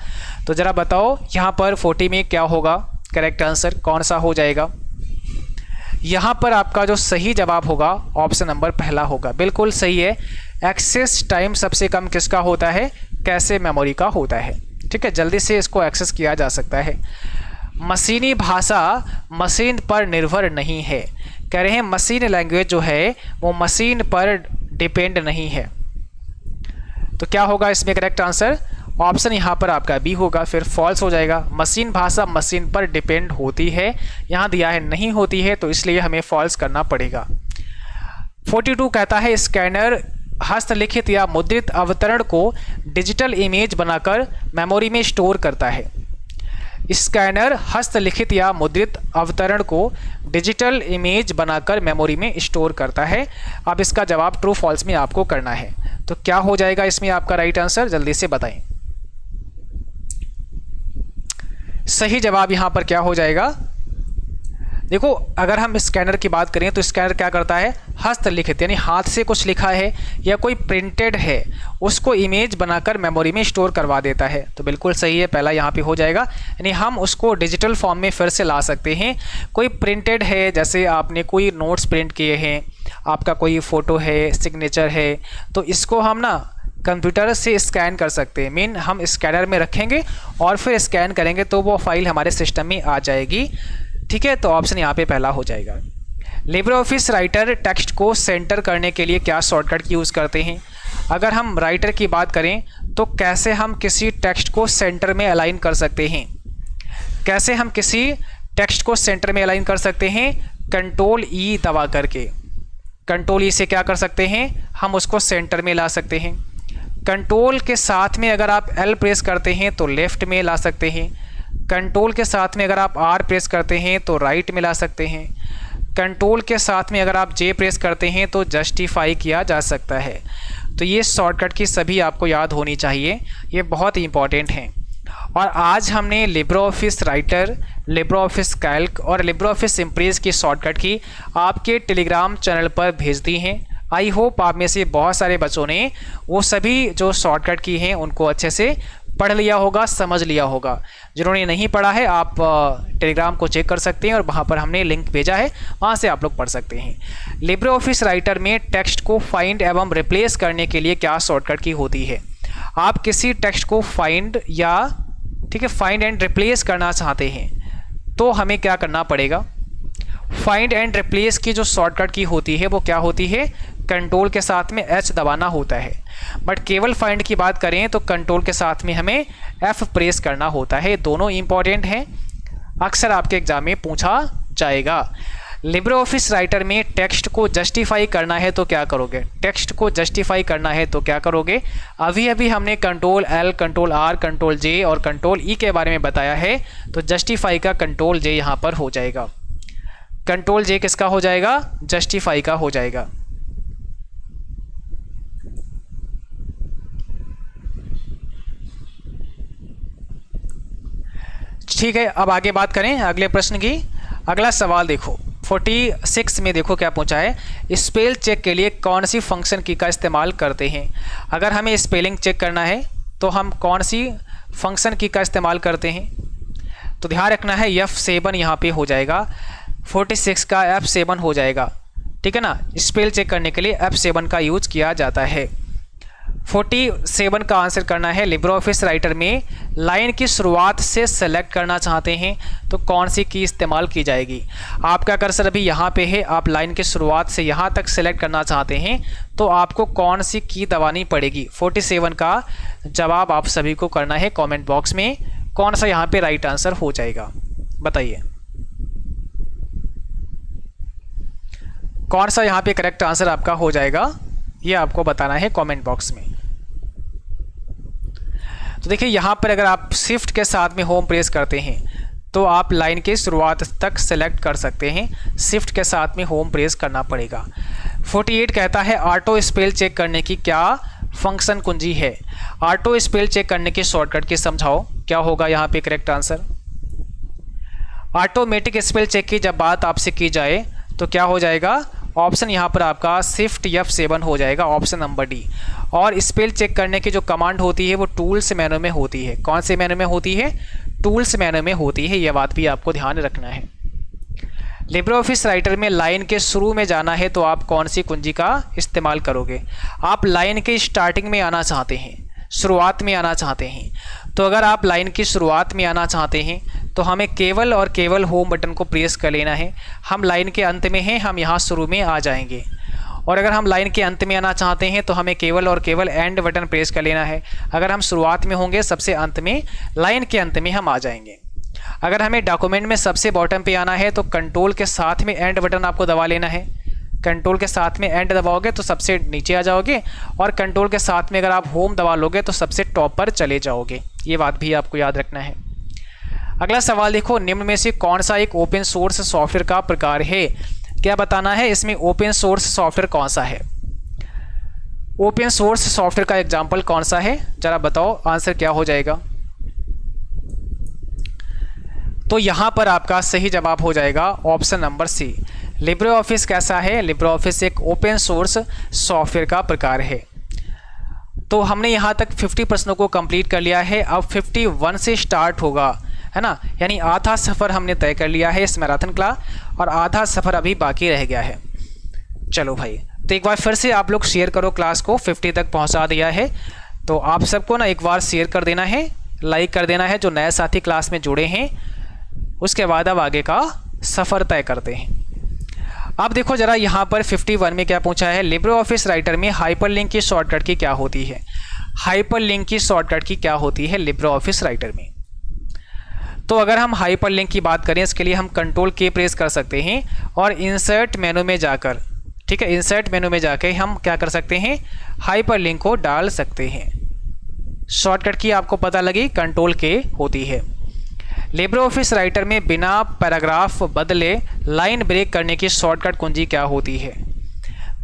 तो ज़रा बताओ यहाँ पर 40 में क्या होगा, करेक्ट आंसर कौन सा हो जाएगा। यहाँ पर आपका जो सही जवाब होगा ऑप्शन नंबर पहला होगा, बिल्कुल सही है। एक्सेस टाइम सबसे कम किसका होता है, कैसे मेमोरी का होता है। ठीक है, जल्दी से इसको एक्सेस किया जा सकता है। मशीनी भाषा मशीन पर निर्भर नहीं है, कह रहे हैं मशीन लैंग्वेज जो है वो मशीन पर डिपेंड नहीं है। तो क्या होगा इसमें करेक्ट आंसर, ऑप्शन यहाँ पर आपका बी होगा, फिर फॉल्स हो जाएगा। मशीन भाषा मशीन पर डिपेंड होती है, यहाँ दिया है नहीं होती है, तो इसलिए हमें फॉल्स करना पड़ेगा। 42 कहता है, स्कैनर हस्तलिखित या मुद्रित अवतरण को डिजिटल इमेज बनाकर मेमोरी में स्टोर करता है। स्कैनर हस्तलिखित या मुद्रित अवतरण को डिजिटल इमेज बनाकर मेमोरी में स्टोर करता है। अब इसका जवाब ट्रू फॉल्स में आपको करना है। तो क्या हो जाएगा इसमें आपका राइट आंसर, जल्दी से बताएं। सही जवाब यहाँ पर क्या हो जाएगा, देखो अगर हम स्कैनर की बात करें तो स्कैनर क्या करता है, हस्तलिखित यानी हाथ से कुछ लिखा है या कोई प्रिंटेड है उसको इमेज बनाकर मेमोरी में स्टोर करवा देता है। तो बिल्कुल सही है, पहला यहाँ पे हो जाएगा, यानी हम उसको डिजिटल फॉर्म में फिर से ला सकते हैं। कोई प्रिंटेड है, जैसे आपने कोई नोट्स प्रिंट किए हैं, आपका कोई फ़ोटो है, सिग्नेचर है, तो इसको हम ना कंप्यूटर से स्कैन कर सकते हैं। मीन हम स्कैनर में रखेंगे और फिर स्कैन करेंगे तो वो फाइल हमारे सिस्टम में आ जाएगी। ठीक है, तो ऑप्शन यहाँ पे पहला हो जाएगा। लिब्रे ऑफिस राइटर टेक्स्ट को सेंटर करने के लिए क्या शॉर्टकट की यूज़ करते हैं। अगर हम राइटर की बात करें तो कैसे हम किसी टेक्स्ट को सेंटर में अलाइन कर सकते हैं, कैसे हम किसी टेक्स्ट को सेंटर में अलाइन कर सकते हैं, कंट्रोल ई दबा करके। कंट्रोल ई से क्या कर सकते हैं, हम उसको सेंटर में ला सकते हैं। कंट्रोल के साथ में अगर आप एल प्रेस करते हैं तो लेफ़्ट में ला सकते हैं। कंट्रोल के साथ में अगर आप आर प्रेस करते हैं तो राइट में ला सकते हैं। कंट्रोल के साथ में अगर आप जे प्रेस करते हैं तो जस्टिफाई किया जा सकता है। तो ये शॉर्टकट की सभी आपको याद होनी चाहिए, ये बहुत इंपॉर्टेंट हैं। और आज हमने Libre office writer, Libre office Calc और लिब्रे ऑफिस इम्प्रेस की शॉर्टकट की आपके टेलीग्राम चैनल पर भेज दी हैं। आई होप आप में से बहुत सारे बच्चों ने वो सभी जो शॉर्टकट की हैं उनको अच्छे से पढ़ लिया होगा, समझ लिया होगा। जिन्होंने नहीं पढ़ा है आप टेलीग्राम को चेक कर सकते हैं और वहाँ पर हमने लिंक भेजा है, वहाँ से आप लोग पढ़ सकते हैं। लिब्रे ऑफिस राइटर में टेक्स्ट को फाइंड एवं रिप्लेस करने के लिए क्या शॉर्टकट की होती है। आप किसी टेक्स्ट को फाइंड या फाइंड एंड रिप्लेस करना चाहते हैं तो हमें क्या करना पड़ेगा। फाइंड एंड रिप्लेस की जो शॉर्टकट की होती है वो क्या होती है, कंट्रोल के साथ में एच दबाना होता है। बट केवल फाइंड की बात करें तो कंट्रोल के साथ में हमें एफ प्रेस करना होता है। दोनों इंपॉर्टेंट हैं, अक्सर आपके एग्जाम में पूछा जाएगा। लिब्रे ऑफिस राइटर में टेक्स्ट को जस्टिफाई करना है तो क्या करोगे, टेक्स्ट को जस्टिफाई करना है तो क्या करोगे। अभी अभी हमने control L, control R, control J और कंट्रोल ई के बारे में बताया है, तो जस्टिफाई का कंट्रोल जे यहाँ पर हो जाएगा। कंट्रोल जे किसका हो जाएगा, जस्टिफाई का हो जाएगा। ठीक है, अब आगे बात करें अगले प्रश्न की। अगला सवाल देखो 46 में देखो क्या पूछा है, स्पेल चेक के लिए कौन सी फंक्शन की का इस्तेमाल करते हैं। अगर हमें स्पेलिंग चेक करना है तो हम कौन सी फंक्शन की का इस्तेमाल करते हैं, तो ध्यान रखना है F7 यहाँ पे हो जाएगा, 46 का F7 हो जाएगा, ठीक है ना। स्पेल चेक करने के लिए F7 का यूज किया जाता है। 47 का आंसर करना है, लिब्रे ऑफिस राइटर में लाइन की शुरुआत से सेलेक्ट करना चाहते हैं तो कौन सी की इस्तेमाल की जाएगी। आपका कर्सर अभी यहाँ पे है, आप लाइन की शुरुआत से यहाँ तक सेलेक्ट करना चाहते हैं तो आपको कौन सी की दबानी पड़ेगी। 47 का जवाब आप सभी को करना है कमेंट बॉक्स में, कौन सा यहाँ पे राइट आंसर हो जाएगा, बताइए कौन सा यहाँ पे करेक्ट आंसर आपका हो जाएगा, ये आपको बताना है कमेंट बॉक्स में। तो देखिए यहाँ पर अगर आप शिफ्ट के साथ में होम प्रेस करते हैं तो आप लाइन के शुरुआत तक सेलेक्ट कर सकते हैं, शिफ्ट के साथ में होम प्रेस करना पड़ेगा। 48 कहता है ऑटो स्पेल चेक करने की क्या फंक्शन कुंजी है। ऑटो स्पेल चेक करने की शॉर्टकट की समझाओ, क्या होगा यहाँ पे correct answer. Automatic spell check की जब बात आपसे की जाए तो क्या हो जाएगा, ऑप्शन यहाँ पर आपका शिफ्ट F7 हो जाएगा, ऑप्शन नंबर डी। और स्पेल चेक करने की जो कमांड होती है वो टूल्स मेनू में होती है। कौन से मेनू में होती है, टूल्स मेनू में होती है, यह बात भी आपको ध्यान रखना है। लिब्रे ऑफिस राइटर में लाइन के शुरू में जाना है तो आप कौन सी कुंजी का इस्तेमाल करोगे। आप लाइन के स्टार्टिंग में आना चाहते हैं, शुरुआत में आना चाहते हैं, तो अगर आप लाइन की शुरुआत में आना चाहते हैं तो हमें केवल और केवल होम बटन को प्रेस कर लेना है। हम लाइन के अंत में हैं, हम यहाँ शुरू में आ जाएंगे। और अगर हम लाइन के अंत में आना चाहते हैं तो हमें केवल और केवल एंड बटन प्रेस कर लेना है। अगर हम शुरुआत में होंगे सबसे अंत में, लाइन के अंत में हम आ जाएंगे। अगर हमें डॉक्यूमेंट में सबसे बॉटम पे आना है तो कंट्रोल के साथ में एंड बटन आपको दबा लेना है। कंट्रोल के साथ में एंड दबाओगे तो सबसे नीचे आ जाओगे, और कंट्रोल के साथ में अगर आप होम दबा लोगे तो सबसे टॉप पर चले जाओगे। ये बात भी आपको याद रखना है। अगला सवाल देखो, निम्न में से कौन सा एक ओपन सोर्स सॉफ्टवेयर का प्रकार है। क्या बताना है इसमें, ओपन सोर्स सॉफ्टवेयर कौन सा है। ओपन सोर्स सॉफ्टवेयर का एग्जाम्पल कौन सा है, जरा बताओ आंसर क्या हो जाएगा। तो यहां पर आपका सही जवाब हो जाएगा option number C. LibreOffice कैसा है, लिब्रे ऑफिस एक ओपन सोर्स सॉफ्टवेयर का प्रकार है। तो हमने यहाँ तक 50 प्रश्नों को कंप्लीट कर लिया है, अब 51 से स्टार्ट होगा, है ना। यानी आधा सफ़र हमने तय कर लिया है इस मैराथन का, और आधा सफ़र अभी बाकी रह गया है। चलो भाई, तो एक बार फिर से आप लोग शेयर करो, क्लास को 50 तक पहुँचा दिया है तो आप सबको ना एक बार शेयर कर देना है, लाइक कर देना है। जो नए साथी क्लास में जुड़े हैं उसके बाद अब आगे का सफ़र तय करते हैं। अब देखो जरा यहाँ पर 51 में क्या पूछा है, लिब्रे ऑफिस राइटर में हाइपरलिंक की शॉर्टकट की क्या होती है। हाइपरलिंक की शॉर्टकट की क्या होती है लिब्रे ऑफिस राइटर में। तो अगर हम हाइपरलिंक की बात करें इसके लिए हम कंट्रोल के प्रेस कर सकते हैं और इंसर्ट मेनू में जाकर, ठीक है, इंसर्ट मेनू में जाकर हम क्या कर सकते हैं, हाइपरलिंक को डाल सकते हैं। शॉर्टकट की आपको पता लगी, कंट्रोल के होती है। लिब्रे ऑफिस राइटर में बिना पैराग्राफ बदले लाइन ब्रेक करने की शॉर्टकट कुंजी क्या होती है।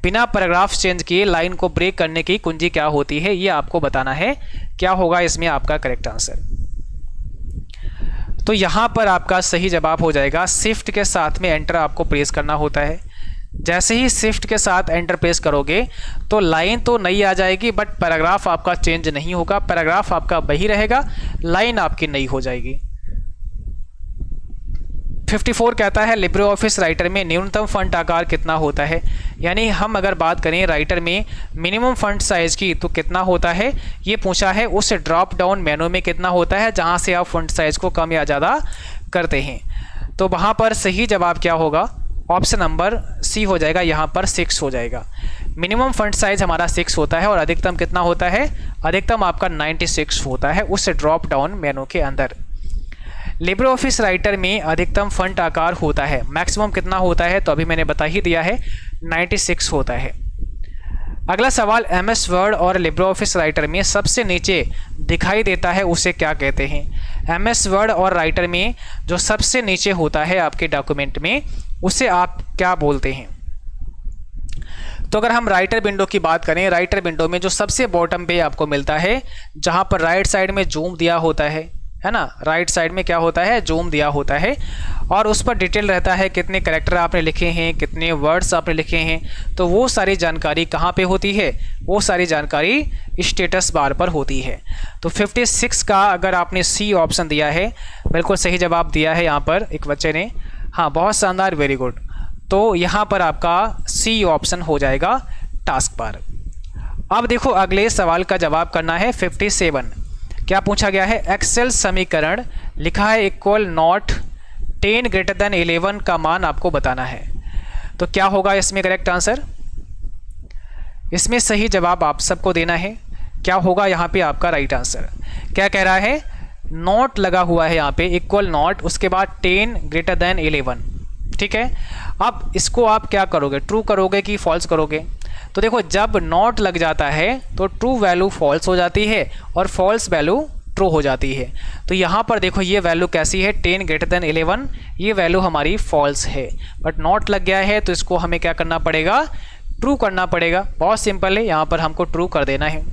बिना पैराग्राफ चेंज किए लाइन को ब्रेक करने की कुंजी क्या होती है, ये आपको बताना है। क्या होगा इसमें आपका करेक्ट आंसर। तो यहाँ पर आपका सही जवाब हो जाएगा शिफ्ट के साथ में एंटर आपको प्रेस करना होता है। जैसे ही शिफ्ट के साथ एंटर प्रेस करोगे तो लाइन तो नई आ जाएगी, बट पैराग्राफ आपका चेंज नहीं होगा, पैराग्राफ आपका वही रहेगा, लाइन आपकी नई हो जाएगी। 54 कहता है लिब्रे ऑफिस राइटर में न्यूनतम फॉन्ट आकार कितना होता है। यानी हम अगर बात करें राइटर में मिनिमम फॉन्ट साइज की तो कितना होता है, ये पूछा है। उस ड्रॉप डाउन मेनू में कितना होता है जहां से आप फॉन्ट साइज को कम या ज़्यादा करते हैं। तो वहां पर सही जवाब क्या होगा, ऑप्शन नंबर सी हो जाएगा, यहाँ पर 6 हो जाएगा। मिनिमम फॉन्ट साइज हमारा 6 होता है और अधिकतम कितना होता है, अधिकतम आपका 96 होता है उस ड्रॉप डाउन मेनू के अंदर। लिब्रे ऑफिस राइटर में अधिकतम फॉन्ट आकार होता है, मैक्सिमम कितना होता है, तो अभी मैंने बता ही दिया है 96 होता है। अगला सवाल, एमएस वर्ड और लिब्रे ऑफिस राइटर में सबसे नीचे दिखाई देता है उसे क्या कहते हैं। एमएस वर्ड और राइटर में जो सबसे नीचे होता है आपके डॉक्यूमेंट में उसे आप क्या बोलते हैं। तो अगर हम राइटर विंडो की बात करें, राइटर विंडो में जो सबसे बॉटम पे आपको मिलता है जहां पर राइट साइड में जूम दिया होता है, है ना, राइट साइड में क्या होता है, जूम दिया होता है और उस पर डिटेल रहता है कितने कैरेक्टर आपने लिखे हैं, कितने वर्ड्स आपने लिखे हैं। तो वो सारी जानकारी कहाँ पे होती है, वो सारी जानकारी स्टेटस बार पर होती है। तो 56 का अगर आपने सी ऑप्शन दिया है, बिल्कुल सही जवाब दिया है यहाँ पर एक बच्चे ने, हाँ बहुत शानदार, वेरी गुड। तो यहाँ पर आपका सी ऑप्शन हो जाएगा टास्क बार। अब देखो अगले सवाल का जवाब करना है 57। क्या पूछा गया है, एक्सेल समीकरण लिखा है इक्वल नॉट 10 ग्रेटर देन 11 का मान आपको बताना है। तो क्या होगा इसमें करेक्ट आंसर, इसमें सही जवाब आप सबको देना है। क्या होगा यहाँ पे आपका राइट आंसर, क्या कह रहा है, नॉट लगा हुआ है यहाँ पे, इक्वल नॉट, उसके बाद 10 ग्रेटर देन 11, ठीक है। अब इसको आप क्या करोगे, ट्रू करोगे कि फॉल्स करोगे। तो देखो जब नॉट लग जाता है तो ट्रू वैल्यू फॉल्स हो जाती है और फॉल्स वैल्यू ट्रू हो जाती है। तो यहाँ पर देखो ये वैल्यू कैसी है, 10 ग्रेटर देन 11, ये वैल्यू हमारी फॉल्स है, बट नॉट लग गया है तो इसको हमें क्या करना पड़ेगा, ट्रू करना पड़ेगा। बहुत सिंपल है, यहाँ पर हमको ट्रू कर देना है।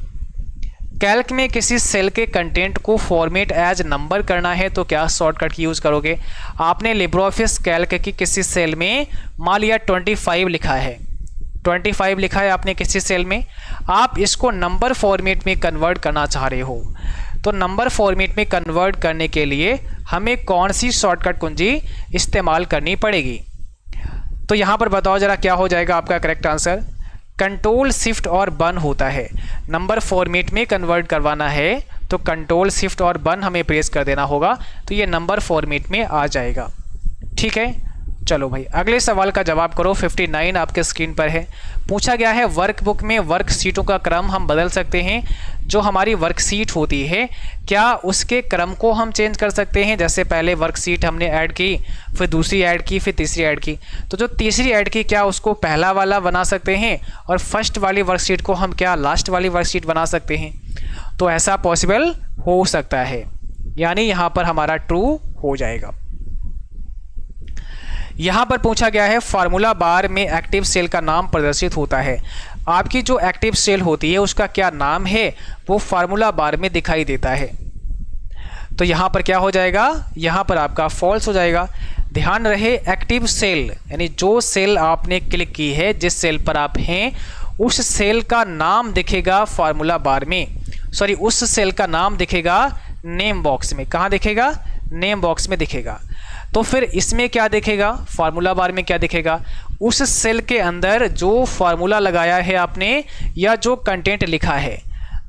कैल्क में किसी सेल के कंटेंट को फॉर्मेट एज नंबर करना है तो क्या शॉर्टकट की यूज़ करोगे। आपने लिब्रियोफिस कैल्क की किसी सेल में मान लिया 25 लिखा है, 25 लिखा है आपने किसी सेल में, आप इसको नंबर फॉर्मेट में कन्वर्ट करना चाह रहे हो। तो नंबर फॉर्मेट में कन्वर्ट करने के लिए हमें कौन सी शॉर्टकट कुंजी इस्तेमाल करनी पड़ेगी। तो यहाँ पर बताओ ज़रा क्या हो जाएगा आपका करेक्ट आंसर, कंट्रोल शिफ्ट और बन होता है। नंबर फॉर्मेट में कन्वर्ट करवाना है तो कंट्रोल शिफ्ट और बन हमें प्रेस कर देना होगा, तो ये नंबर फॉर्मेट में आ जाएगा, ठीक है। चलो भाई अगले सवाल का जवाब करो। 59 आपके स्क्रीन पर है। पूछा गया है वर्कबुक में वर्कशीटों का क्रम हम बदल सकते हैं। जो हमारी वर्कशीट होती है क्या उसके क्रम को हम चेंज कर सकते हैं। जैसे पहले वर्कशीट हमने ऐड की, फिर दूसरी ऐड की, फिर तीसरी ऐड की, तो जो तीसरी ऐड की क्या उसको पहला वाला बना सकते हैं और फर्स्ट वाली वर्कशीट को हम क्या लास्ट वाली वर्कशीट बना सकते हैं। तो ऐसा पॉसिबल हो सकता है, यानी यहाँ पर हमारा ट्रू हो जाएगा। यहाँ पर पूछा गया है फार्मूला बार में एक्टिव सेल का नाम प्रदर्शित होता है। आपकी जो एक्टिव सेल होती है उसका क्या नाम है वो फार्मूला बार में दिखाई देता है। तो यहाँ पर क्या हो जाएगा, यहाँ पर आपका फॉल्स हो जाएगा। ध्यान रहे एक्टिव सेल यानी जो सेल आपने क्लिक की है, जिस सेल पर आप हैं उस सेल का नाम दिखेगा फार्मूला बार में, सॉरी उस सेल का नाम दिखेगा नेम बॉक्स में। कहाँ दिखेगा, नेम बॉक्स में दिखेगा। तो फिर इसमें क्या दिखेगा, फार्मूला बार में क्या दिखेगा, उस सेल के अंदर जो फार्मूला लगाया है आपने या जो कंटेंट लिखा है,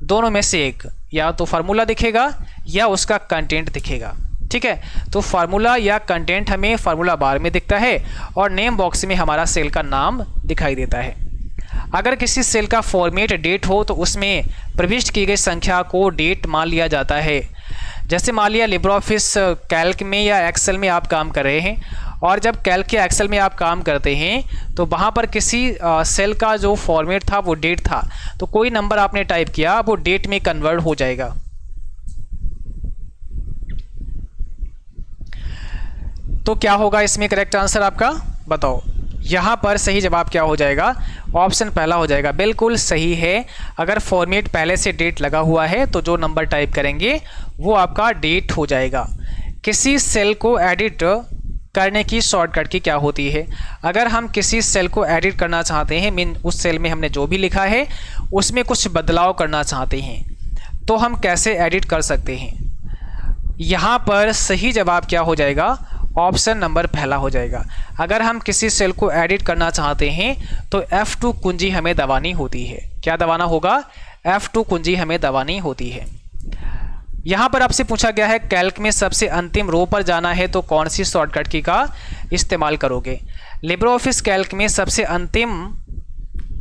दोनों में से एक, या तो फार्मूला दिखेगा या उसका कंटेंट दिखेगा, ठीक है। तो फार्मूला या कंटेंट हमें फार्मूला बार में दिखता है और नेम बॉक्स में हमारा सेल का नाम दिखाई देता है। अगर किसी सेल का फॉर्मेट डेट हो तो उसमें प्रविष्ट की गई संख्या को डेट मान लिया जाता है। जैसे मान लिया लिब्रियोफिस कैल्क में या एक्सेल में आप काम कर रहे हैं और जब कैल्क या एक्सेल में आप काम करते हैं तो वहाँ पर किसी सेल का जो फॉर्मेट था वो डेट था, तो कोई नंबर आपने टाइप किया वो डेट में कन्वर्ट हो जाएगा। तो क्या होगा इसमें करेक्ट आंसर आपका, बताओ। यहाँ पर सही जवाब क्या हो जाएगा, ऑप्शन पहला हो जाएगा, बिल्कुल सही है। अगर फॉर्मेट पहले से डेट लगा हुआ है तो जो नंबर टाइप करेंगे वो आपका डेट हो जाएगा। किसी सेल को एडिट करने की शॉर्टकट की क्या होती है। अगर हम किसी सेल को एडिट करना चाहते हैं, मीन उस सेल में हमने जो भी लिखा है उसमें कुछ बदलाव करना चाहते हैं, तो हम कैसे एडिट कर सकते हैं। यहाँ पर सही जवाब क्या हो जाएगा, ऑप्शन नंबर पहला हो जाएगा। अगर हम किसी सेल को एडिट करना चाहते हैं तो F2 कुंजी हमें दबानी होती है। क्या दबाना होगा, F2 कुंजी हमें दबानी होती है। यहाँ पर आपसे पूछा गया है कैल्क में सबसे अंतिम रो पर जाना है तो कौन सी शॉर्टकट की का इस्तेमाल करोगे। लिब्रियोफिस कैल्क में सबसे अंतिम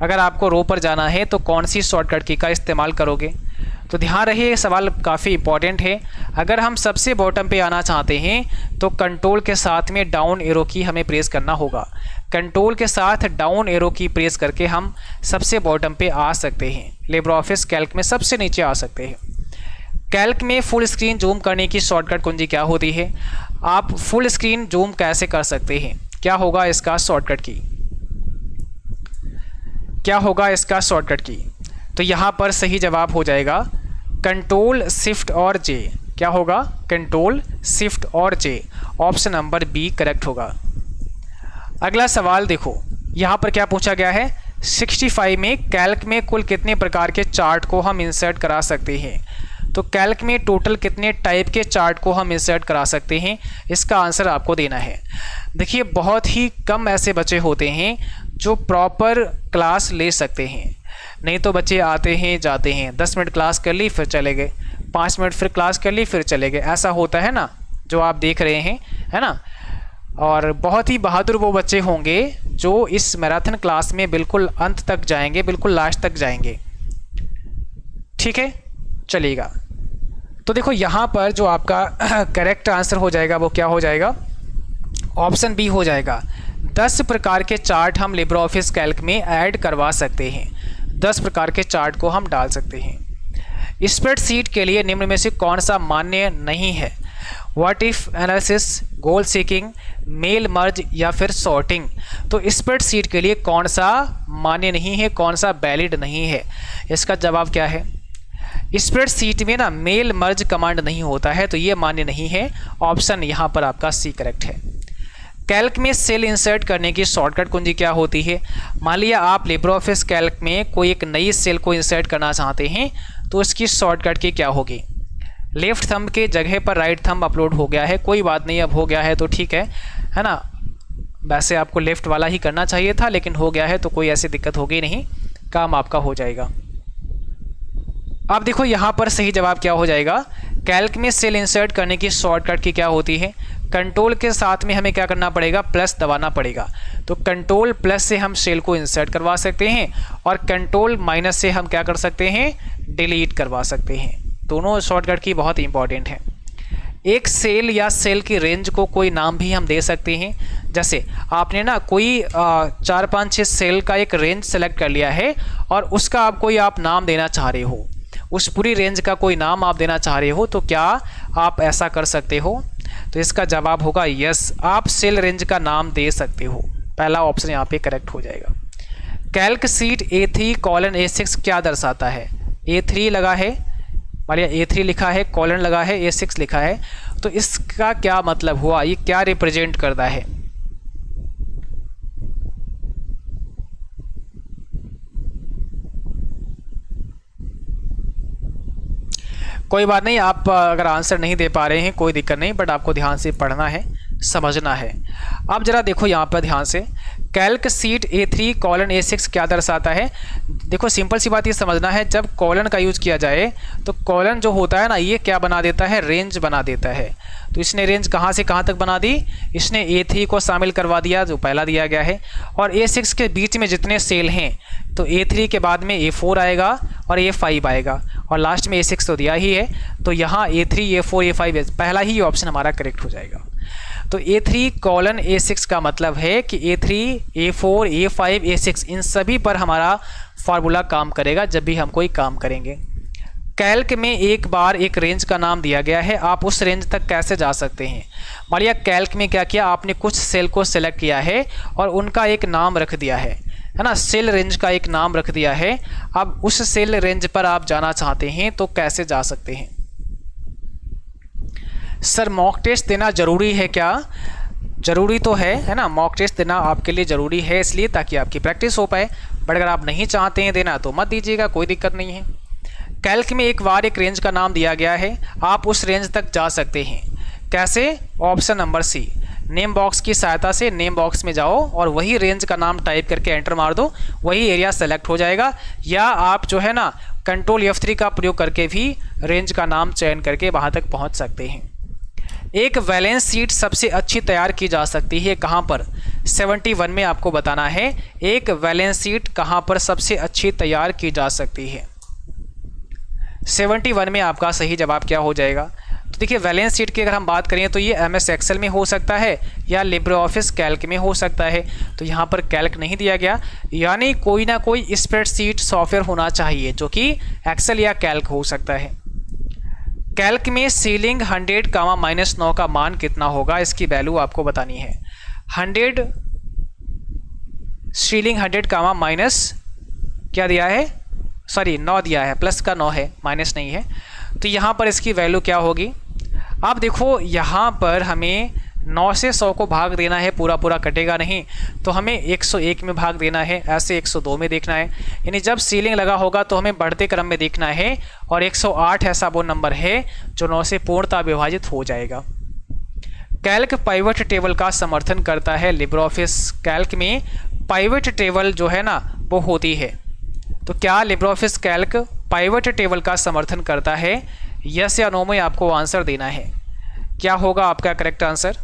अगर आपको रो पर जाना है तो कौन सी शॉर्टकट की का इस्तेमाल करोगे। तो ध्यान रहिए ये सवाल काफ़ी इंपॉर्टेंट है। अगर हम सबसे बॉटम पे आना चाहते हैं तो कंट्रोल के साथ में डाउन एरो की हमें प्रेस करना होगा। कंट्रोल के साथ डाउन एरो की प्रेस करके हम सबसे बॉटम पे आ सकते हैं, लिब्रियोफिस कैल्क में सबसे नीचे आ सकते हैं। कैल्क में फुल स्क्रीन जूम करने की शॉर्टकट कुंजी क्या होती है। आप फुल स्क्रीन जूम कैसे कर सकते हैं, क्या होगा इसका शॉर्टकट की, क्या होगा इसका शॉर्टकट की। तो यहाँ पर सही जवाब हो जाएगा कंट्रोल शिफ्ट और जे। क्या होगा, कंट्रोल शिफ्ट और जे, ऑप्शन नंबर बी करेक्ट होगा। अगला सवाल देखो, यहाँ पर क्या पूछा गया है, 65 में कैल्क में कुल कितने प्रकार के चार्ट को हम इंसर्ट करा सकते हैं। तो कैल्क में टोटल कितने टाइप के चार्ट को हम इंसर्ट करा सकते हैं, इसका आंसर आपको देना है। देखिए बहुत ही कम ऐसे बच्चे होते हैं जो प्रॉपर क्लास ले सकते हैं, नहीं तो बच्चे आते हैं जाते हैं, 10 मिनट क्लास कर ली फिर चले गए, 5 मिनट फिर क्लास कर ली फिर चले गए, ऐसा होता है ना जो आप देख रहे हैं, है ना। और बहुत ही बहादुर वो बच्चे होंगे जो इस मैराथन क्लास में बिल्कुल अंत तक जाएंगे, बिल्कुल लास्ट तक जाएंगे। ठीक है, चलिएगा। तो देखो यहाँ पर जो आपका करेक्ट आंसर हो जाएगा वो क्या हो जाएगा, ऑप्शन बी हो जाएगा। 10 प्रकार के चार्ट हम लिब्रे ऑफिस कैल्क में ऐड करवा सकते हैं, 10 प्रकार के चार्ट को हम डाल सकते हैं। स्प्रेडशीट के लिए निम्न में से कौन सा मान्य नहीं है, what if analysis, goal seeking, mail merge या फिर सॉर्टिंग। तो स्प्रेडशीट के लिए कौन सा मान्य नहीं है, कौन सा वैलिड नहीं है, इसका जवाब क्या है। स्प्रेडशीट में ना मेल मर्ज कमांड नहीं होता है, तो ये मान्य नहीं है, ऑप्शन यहाँ पर आपका सी करेक्ट है। कैल्क में सेल इंसर्ट करने की शॉर्टकट कुंजी क्या होती है। मान लिया आप लिब्रे ऑफिस कैल्क में कोई एक नई सेल को इंसर्ट करना चाहते हैं, तो उसकी शॉर्टकट की क्या होगी। लेफ्ट थंब के जगह पर राइट थंब अपलोड हो गया है, कोई बात नहीं, अब हो गया है तो ठीक है ना। वैसे आपको लेफ्ट वाला ही करना चाहिए था, लेकिन हो गया है तो कोई ऐसी दिक्कत होगी नहीं, काम आपका हो जाएगा। अब देखो यहाँ पर सही जवाब क्या हो जाएगा, कैल्क में सेल इंसर्ट करने की शॉर्टकट की क्या होती है, कंट्रोल के साथ में हमें क्या करना पड़ेगा, प्लस दबाना पड़ेगा। तो कंट्रोल प्लस से हम सेल को इंसर्ट करवा सकते हैं और कंट्रोल माइनस से हम क्या कर सकते हैं, डिलीट करवा सकते हैं। दोनों शॉर्टकट की बहुत इंपॉर्टेंट है। एक सेल या सेल की रेंज को कोई नाम भी हम दे सकते हैं, जैसे आपने ना कोई 4, 5, 6 सेल का एक रेंज सेलेक्ट कर लिया है और उसका आप नाम देना चाह रहे हो, उस पूरी रेंज का कोई नाम आप देना चाह रहे हो, तो क्या आप ऐसा कर सकते हो। तो इसका जवाब होगा यस, आप सेल रेंज का नाम दे सकते हो, पहला ऑप्शन यहाँ पे करेक्ट हो जाएगा। कैल्क सीट A3:A6 क्या दर्शाता है, A3 लगा है, मानिए A3 लिखा है, कॉलन लगा है, A6 लिखा है, तो इसका क्या मतलब हुआ, ये क्या रिप्रेजेंट करता है। कोई बात नहीं, आप अगर आंसर नहीं दे पा रहे हैं कोई दिक्कत नहीं, बट आपको ध्यान से पढ़ना है, समझना है। अब जरा देखो यहाँ पर ध्यान से, कैल्क सीट A3:A6 क्या दर्शाता है। देखो सिंपल सी बात ये समझना है, जब कॉलन का यूज़ किया जाए तो कॉलन जो होता है ना, ये क्या बना देता है, रेंज बना देता है। तो इसने रेंज कहाँ से कहाँ तक बना दी, इसने A3 को शामिल करवा दिया जो पहला दिया गया है, और A6 के बीच में जितने सेल हैं, तो A3 के बाद में A4 आएगा और A5 आएगा और लास्ट में A6 तो दिया ही है, तो यहाँ A3, A4, A5 पहला ही ऑप्शन हमारा करेक्ट हो जाएगा। तो A3:A6 का मतलब है कि A3, A4, A5, A6 इन सभी पर हमारा फार्मूला काम करेगा जब भी हम कोई काम करेंगे। कैल्क में एक बार एक रेंज का नाम दिया गया है, आप उस रेंज तक कैसे जा सकते हैं। मान लिया कैल्क में क्या किया, आपने कुछ सेल को सेलेक्ट किया है और उनका एक नाम रख दिया है ना, सेल रेंज का एक नाम रख दिया है। अब उस सेल रेंज पर आप जाना चाहते हैं तो कैसे जा सकते हैं। सर मॉक टेस्ट देना ज़रूरी है क्या, ज़रूरी तो है ना, मॉक टेस्ट देना आपके लिए ज़रूरी है इसलिए ताकि आपकी प्रैक्टिस हो पाए, बट अगर आप नहीं चाहते हैं देना तो मत दीजिएगा, कोई दिक्कत नहीं है। कैल्क में एक बार एक रेंज का नाम दिया गया है, आप उस रेंज तक जा सकते हैं, कैसे, option number C, name box की सहायता से नेम बॉक्स में जाओ और वही रेंज का नाम टाइप करके एंटर मार दो, वही एरिया सेलेक्ट हो जाएगा। या आप जो है ना कंट्रोल F3 का प्रयोग करके भी रेंज का नाम चयन करके वहाँ तक पहुँच सकते हैं। एक बैलेंस शीट सबसे अच्छी तैयार की जा सकती है कहाँ पर, 71 में आपको बताना है एक बैलेंस शीट कहाँ पर सबसे अच्छी तैयार की जा सकती है। 71 में आपका सही जवाब क्या हो जाएगा। तो देखिए बैलेंस शीट की अगर हम बात करें तो ये MS एक्सेल में हो सकता है या लिब्रे ऑफिस कैल्क में हो सकता है, तो यहाँ पर कैल्क नहीं दिया गया, यानी कोई ना कोई स्प्रेडशीट सॉफ्टवेयर होना चाहिए जो कि एक्सेल या कैल्क हो सकता है। कैल्क में सीलिंग 100, -9 का मान कितना होगा, इसकी वैल्यू आपको बतानी है। 100 सीलिंग 100, माइनस क्या दिया है, सॉरी 9 दिया है, प्लस का 9 है, माइनस नहीं है, तो यहाँ पर इसकी वैल्यू क्या होगी, अब देखो यहाँ पर हमें 9 से 100 को भाग देना है, पूरा पूरा कटेगा नहीं, तो हमें 101 में भाग देना है, ऐसे 102 में देखना है। यानी जब सीलिंग लगा होगा तो हमें बढ़ते क्रम में देखना है, और 108 ऐसा वो नंबर है जो 9 से पूर्णतः विभाजित हो जाएगा। कैल्क पाइवट टेबल का समर्थन करता है। लिब्रे ऑफिस कैल्क में पाइवट टेबल जो है ना वो होती है। तो क्या Libre office Calc pivot table का समर्थन करता है? यस या नो में आपको आंसर देना है। क्या होगा आपका करेक्ट आंसर?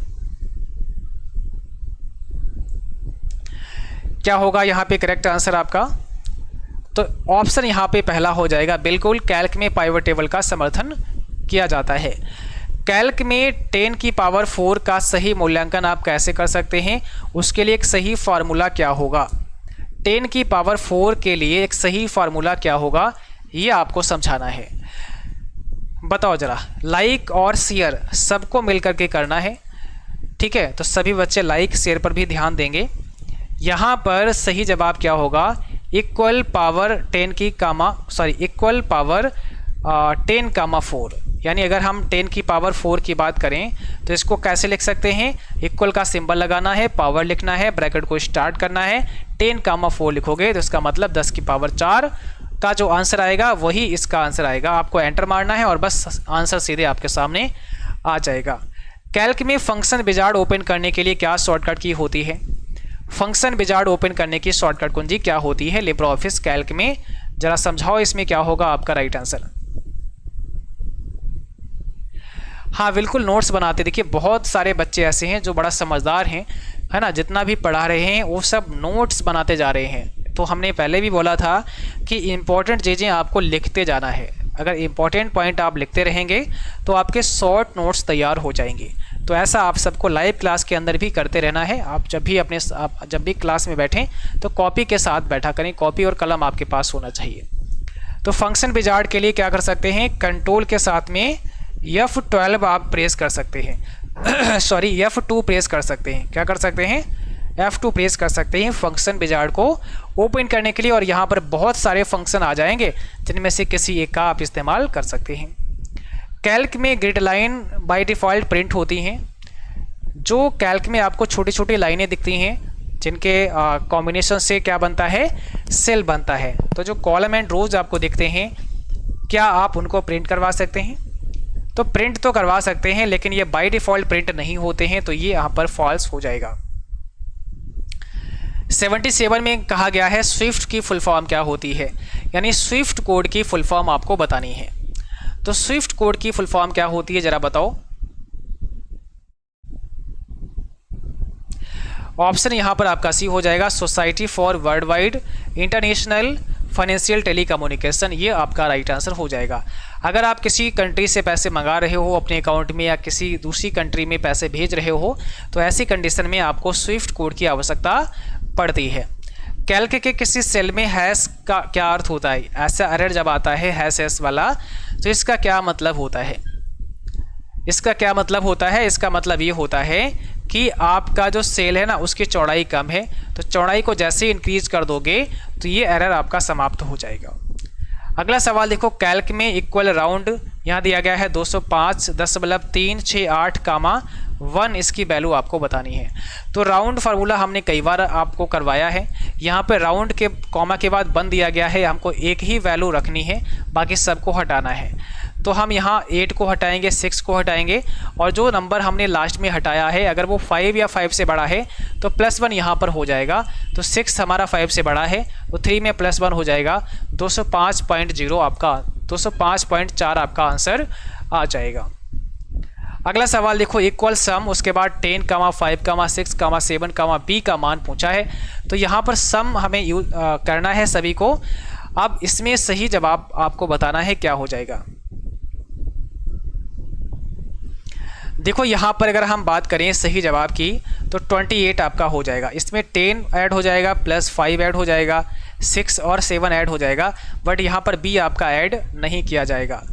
क्या होगा यहाँ पे करेक्ट आंसर आपका? तो ऑप्शन यहाँ पे पहला हो जाएगा। बिल्कुल, कैल्क में पाइवट टेबल का समर्थन किया जाता है। कैल्क में 10 की पावर 4 का सही मूल्यांकन आप कैसे कर सकते हैं, उसके लिए एक सही फार्मूला क्या होगा? 10 की पावर 4 के लिए एक सही फार्मूला क्या होगा, ये आपको समझाना है। बताओ जरा। लाइक और शेयर सबको मिलकर के करना है, ठीक है? तो सभी बच्चे लाइक शेयर पर भी ध्यान देंगे। यहाँ पर सही जवाब क्या होगा? इक्वल पावर 10 यानी अगर हम 10 की पावर 4 की बात करें तो इसको कैसे लिख सकते हैं? इक्वल का सिंबल लगाना है, पावर लिखना है, ब्रैकेट को स्टार्ट करना है, 10, 4 लिखोगे तो इसका मतलब 10 की पावर 4 का जो आंसर आएगा वही इसका आंसर आएगा। आपको एंटर मारना है और बस आंसर सीधे आपके सामने आ जाएगा। कैल्क में फंक्शन विजार्ड ओपन करने के लिए क्या शॉर्टकट की होती है? फंक्शन विजार्ड ओपन करने की शॉर्टकट कुंजी क्या होती है लिब्रे ऑफिस कैल्क में? जरा समझाओ इसमें क्या होगा आपका राइट आंसर। हाँ बिल्कुल, नोट्स बनाते। देखिए बहुत सारे बच्चे ऐसे हैं जो बड़ा समझदार हैं, है ना, जितना भी पढ़ा रहे हैं वो सब नोट्स बनाते जा रहे हैं। तो हमने पहले भी बोला था कि इम्पोर्टेंट चीज़ें आपको लिखते जाना है। अगर इम्पोर्टेंट पॉइंट आप लिखते रहेंगे तो आपके शॉर्ट नोट्स तैयार हो जाएंगे। तो ऐसा आप सबको लाइव क्लास के अंदर भी करते रहना है। आप जब भी क्लास में बैठें तो कॉपी के साथ बैठा करें, कॉपी और कलम आपके पास होना चाहिए। तो फंक्शन विजार्ड के लिए क्या कर सकते हैं? कंट्रोल के साथ में F12 आप प्रेस कर सकते हैं सॉरी F2 प्रेस कर सकते हैं। क्या कर सकते हैं? F2 प्रेस कर सकते हैं फंक्शन विजार्ड को ओपन करने के लिए, और यहाँ पर बहुत सारे फंक्शन आ जाएंगे जिनमें से किसी एक का आप इस्तेमाल कर सकते हैं। कैल्क में grid line by default print होती हैं। जो कैल्क में आपको छोटी छोटी लाइनें दिखती हैं जिनके कॉम्बिनेशन से क्या बनता है? सेल बनता है। तो जो कॉलम एंड रोज आपको दिखते हैं, क्या आप उनको प्रिंट करवा सकते हैं? तो प्रिंट तो करवा सकते हैं, लेकिन ये बाय डिफ़ॉल्ट प्रिंट नहीं होते हैं, तो ये यहाँ पर फॉल्स हो जाएगा। 77 में कहा गया है स्विफ्ट की फुल फॉर्म क्या होती है, यानी स्विफ्ट कोड की फुल फॉर्म आपको बतानी है। तो स्विफ्ट कोड की फुल फॉर्म क्या होती है जरा बताओ। ऑप्शन यहाँ पर आपका सी हो जाएगा, society for world wide international financial telecommunication, ये आपका राइट आंसर हो जाएगा। अगर आप किसी कंट्री से पैसे मंगा रहे हो अपने अकाउंट में, या किसी दूसरी कंट्री में पैसे भेज रहे हो, तो ऐसी कंडीशन में आपको स्विफ्ट कोड की आवश्यकता पड़ती है। कैल्क के किसी सेल में हैश का क्या अर्थ होता है? ऐसा एरर जब आता है हैश वाला, तो इसका क्या मतलब होता है? इसका क्या मतलब होता है? इसका मतलब ये होता है कि आपका जो सेल है ना उसकी चौड़ाई कम है, तो चौड़ाई को जैसे इंक्रीज कर दोगे तो ये एरर आपका समाप्त हो जाएगा। अगला सवाल देखो, कैल्क में इक्वल राउंड यहाँ दिया गया है 205.368, 1 इसकी वैल्यू आपको बतानी है। तो राउंड फार्मूला हमने कई बार आपको करवाया है। यहाँ पे राउंड के कॉमा के बाद 1 दिया गया है, हमको एक ही वैल्यू रखनी है, बाकी सबको हटाना है। तो हम यहाँ 8 को हटाएंगे, 6 को हटाएंगे, और जो नंबर हमने लास्ट में हटाया है अगर वो 5 या 5 से बड़ा है तो +1 यहाँ पर हो जाएगा। तो 6 हमारा 5 से बड़ा है तो 3 में +1 हो जाएगा, 205.0 आपका 205.4 आपका आंसर आ जाएगा। अगला सवाल देखो, इक्वल सम, उसके बाद 10, 5, 6, 7, b का मान पूछा है। तो यहाँ पर सम हमें करना है सभी को। अब इसमें सही जवाब आपको बताना है क्या हो जाएगा। देखो यहाँ पर अगर हम बात करें सही जवाब की तो 28 आपका हो जाएगा। इसमें 10 ऐड हो जाएगा, +5 ऐड हो जाएगा, 6 और 7 ऐड हो जाएगा, बट यहाँ पर b आपका ऐड नहीं किया जाएगा।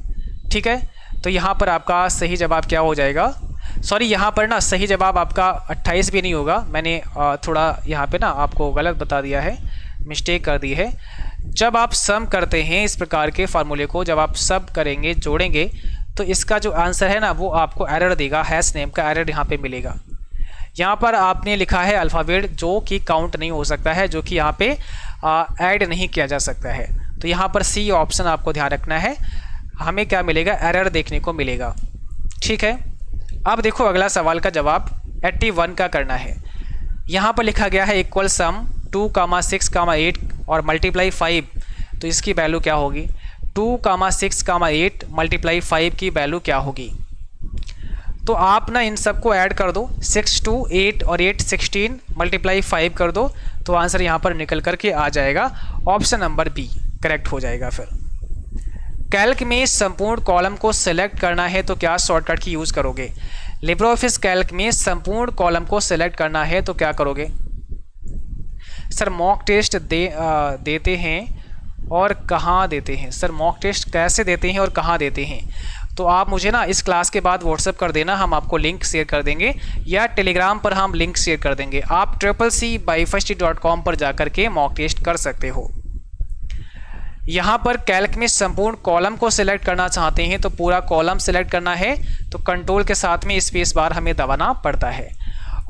ठीक है, तो यहाँ पर आपका सही जवाब क्या हो जाएगा? सॉरी, यहाँ पर ना सही जवाब आपका 28 भी नहीं होगा। मैंने थोड़ा यहाँ पे ना आपको गलत बता दिया है, मिस्टेक कर दी है। जब आप सम करते हैं इस प्रकार के फार्मूले को, जब आप सब करेंगे, जोड़ेंगे, तो इसका जो आंसर है ना वो आपको एरर देगा, हैश नेम का एरर यहाँ पे मिलेगा। यहाँ पर आपने लिखा है अल्फ़ाबेट जो कि काउंट नहीं हो सकता है, जो कि यहाँ पे ऐड नहीं किया जा सकता है। तो यहाँ पर सी ऑप्शन आपको ध्यान रखना है, हमें क्या मिलेगा, एरर देखने को मिलेगा। ठीक है, अब देखो अगला सवाल का जवाब 81 का करना है। यहाँ पर लिखा गया है इक्वल सम 2, 6, 8 और मल्टीप्लाई 5, तो इसकी वैल्यू क्या होगी। 2, 6, 8 मल्टीप्लाई 5 की वैल्यू क्या होगी। तो आप ना इन सबको ऐड कर दो, 6, 2, 8 और 8 16 मल्टीप्लाई 5 कर दो, तो आंसर यहाँ पर निकल कर के आ जाएगा, ऑप्शन नंबर बी करेक्ट हो जाएगा। फिर कैल्क में संपूर्ण कॉलम को सिलेक्ट करना है तो क्या शॉर्टकट की यूज़ करोगे। लिब्रे ऑफिस कैल्क में संपूर्ण कॉलम को सिलेक्ट करना है तो क्या करोगे। सर मॉक टेस्ट देते हैं और कहाँ देते हैं। सर मॉक टेस्ट कैसे देते हैं और कहाँ देते हैं, तो आप मुझे ना इस क्लास के बाद व्हाट्सएप कर देना, हम आपको लिंक शेयर कर देंगे, या टेलीग्राम पर हम लिंक शेयर कर देंगे। आप CCC/firstEd.com पर जाकर के मॉक टेस्ट कर सकते हो। यहाँ पर कैल्क में संपूर्ण कॉलम को सिलेक्ट करना चाहते हैं तो पूरा कॉलम सिलेक्ट करना है तो कंट्रोल के साथ में स्पेस बार हमें दबाना पड़ता है।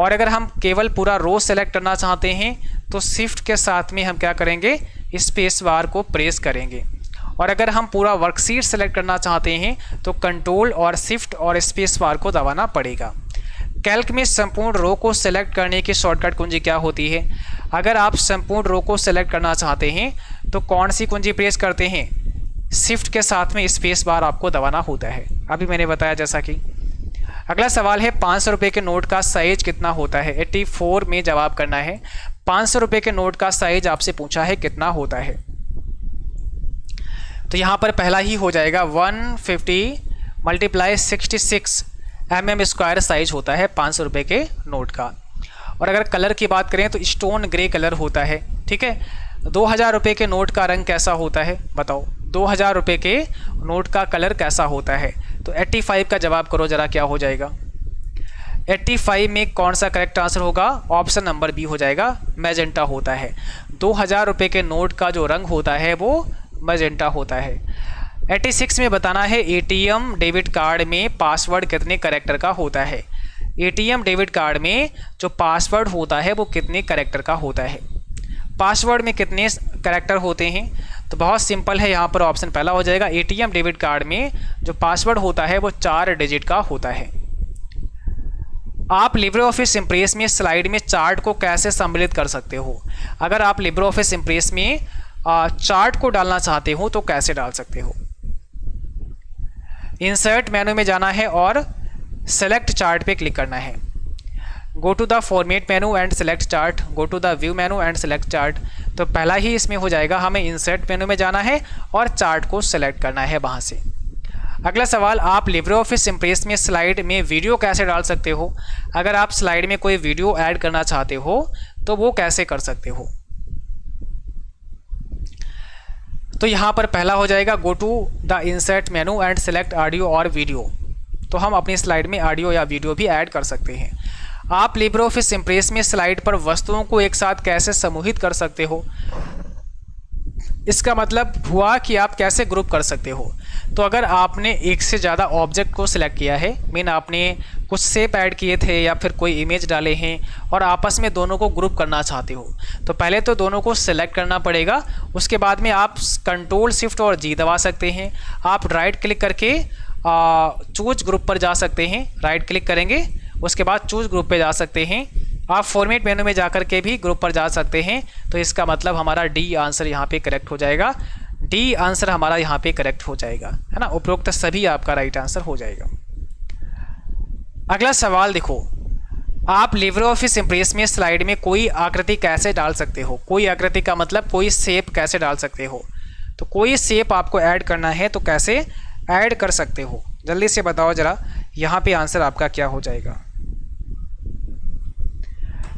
और अगर हम केवल पूरा रो सेलेक्ट करना चाहते हैं तो शिफ्ट के साथ में हम क्या करेंगे, स्पेस बार को प्रेस करेंगे। और अगर हम पूरा वर्कशीट सेलेक्ट करना चाहते हैं तो कंट्रोल और शिफ्ट और स्पेस बार को दबाना पड़ेगा। कैल्क में संपूर्ण रो को सेलेक्ट करने की शॉर्टकट कुंजी क्या होती है। अगर आप संपूर्ण रो को सेलेक्ट करना चाहते हैं तो कौन सी कुंजी प्रेस करते हैं, शिफ्ट के साथ में स्पेस बार आपको दबाना होता है, अभी मैंने बताया जैसा कि। अगला सवाल है 500 रुपये के नोट का साइज कितना होता है। 84 में जवाब करना है। 500 रुपये के नोट का साइज आपसे पूछा है कितना होता है, तो यहाँ पर पहला ही हो जाएगा 150 × 66 mm² साइज होता है 500 रुपये के नोट का। और अगर कलर की बात करें तो स्टोन ग्रे कलर होता है। ठीक है, 2000 रुपये के नोट का रंग कैसा होता है बताओ, 2000 रुपये के नोट का कलर कैसा होता है। तो 85 का जवाब करो ज़रा, क्या हो जाएगा। 85 में कौन सा करेक्ट आंसर होगा, ऑप्शन नंबर बी हो जाएगा, मैजेंटा होता है। 2000 रुपये के नोट का जो रंग होता है वो मैजेंटा होता है। 86 में बताना है एटीएम डेबिट कार्ड में पासवर्ड कितने कैरेक्टर का होता है। एटीएम डेबिट कार्ड में जो पासवर्ड होता है वो कितने कैरेक्टर का होता है। पासवर्ड में कितने कैरेक्टर होते हैं, तो बहुत सिंपल है, यहाँ पर ऑप्शन पहला हो जाएगा। एटीएम डेबिट कार्ड में जो पासवर्ड होता है वो 4 डिजिट का होता है। आप लिब्रे ऑफिस इम्प्रेस में स्लाइड में चार्ट को कैसे सम्मिलित कर सकते हो। अगर आप लिब्रे ऑफिस इम्प्रेस में चार्ट को डालना चाहते हो तो कैसे डाल सकते हो। इंसर्ट मेनू में जाना है और सेलेक्ट चार्ट पे क्लिक करना है। Go to the format menu and select chart, go to the view menu and select chart, तो पहला ही इसमें हो जाएगा। हमें इंसर्ट मेनू में जाना है और चार्ट को सेलेक्ट करना है वहाँ से। अगला सवाल, आप लिब्रे ऑफिस इम्प्रेस में स्लाइड में वीडियो कैसे डाल सकते हो। अगर आप स्लाइड में कोई वीडियो ऐड करना चाहते हो तो वो कैसे कर सकते हो। तो यहाँ पर पहला हो जाएगा go to the insert menu and select audio और वीडियो, तो हम अपनी स्लाइड में ऑडियो या वीडियो भी ऐड कर सकते हैं। आप लिब्रे ऑफिस इम्प्रेस में स्लाइड पर वस्तुओं को एक साथ कैसे समूहित कर सकते हो। इसका मतलब हुआ कि आप कैसे ग्रुप कर सकते हो। तो अगर आपने एक से ज़्यादा ऑब्जेक्ट को सिलेक्ट किया है, मीन आपने कुछ शेप ऐड किए थे या फिर कोई इमेज डाले हैं और आपस में दोनों को ग्रुप करना चाहते हो, तो पहले तो दोनों को सिलेक्ट करना पड़ेगा। उसके बाद में आप कंट्रोल शिफ्ट और जी दबा सकते हैं। आप राइट क्लिक करके चूज ग्रुप पर जा सकते हैं, राइट क्लिक करेंगे उसके बाद चूज ग्रुप पे जा सकते हैं। आप फॉर्मेट मेनू में जाकर के भी ग्रुप पर जा सकते हैं। तो इसका मतलब हमारा डी आंसर यहाँ पे करेक्ट हो जाएगा। डी आंसर हमारा यहाँ पे करेक्ट हो जाएगा, है ना। उपरोक्त सभी आपका राइट आंसर हो जाएगा। अगला सवाल देखो, आप लिब्रे ऑफिस इम्प्रेस में स्लाइड में कोई आकृति कैसे डाल सकते हो। कोई आकृति का मतलब कोई शेप कैसे डाल सकते हो। तो कोई शेप आपको ऐड करना है तो कैसे ऐड कर सकते हो, जल्दी से बताओ ज़रा। यहाँ पे आंसर आपका क्या हो जाएगा।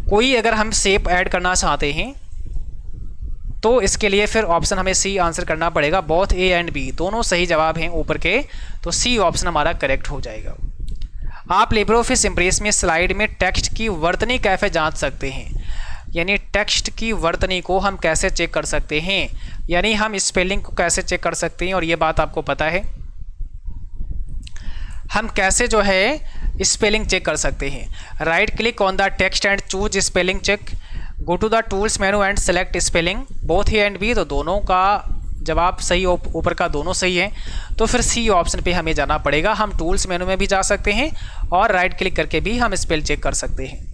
कोई अगर हम शेप ऐड करना चाहते हैं तो इसके लिए फिर ऑप्शन हमें सी आंसर करना पड़ेगा। बोथ ए एंड बी दोनों सही जवाब हैं ऊपर के, तो सी ऑप्शन हमारा करेक्ट हो जाएगा। आप लिब्रे ऑफिस इम्प्रेस में स्लाइड में टेक्स्ट की वर्तनी कैसे जांच सकते हैं। यानी टेक्स्ट की वर्तनी को हम कैसे चेक कर सकते हैं, यानी हम स्पेलिंग को कैसे चेक कर सकते हैं, और ये बात आपको पता है। हम कैसे जो है स्पेलिंग चेक कर सकते हैं। Right click on the text and choose spelling check, go to the tools menu and select spelling both A and B. तो दोनों का जवाब सही, ऊपर का दोनों सही है, तो फिर सी ऑप्शन पे हमें जाना पड़ेगा। हम टूल्स मेनू में भी जा सकते हैं और राइट क्लिक करके भी हम स्पेल चेक कर सकते हैं।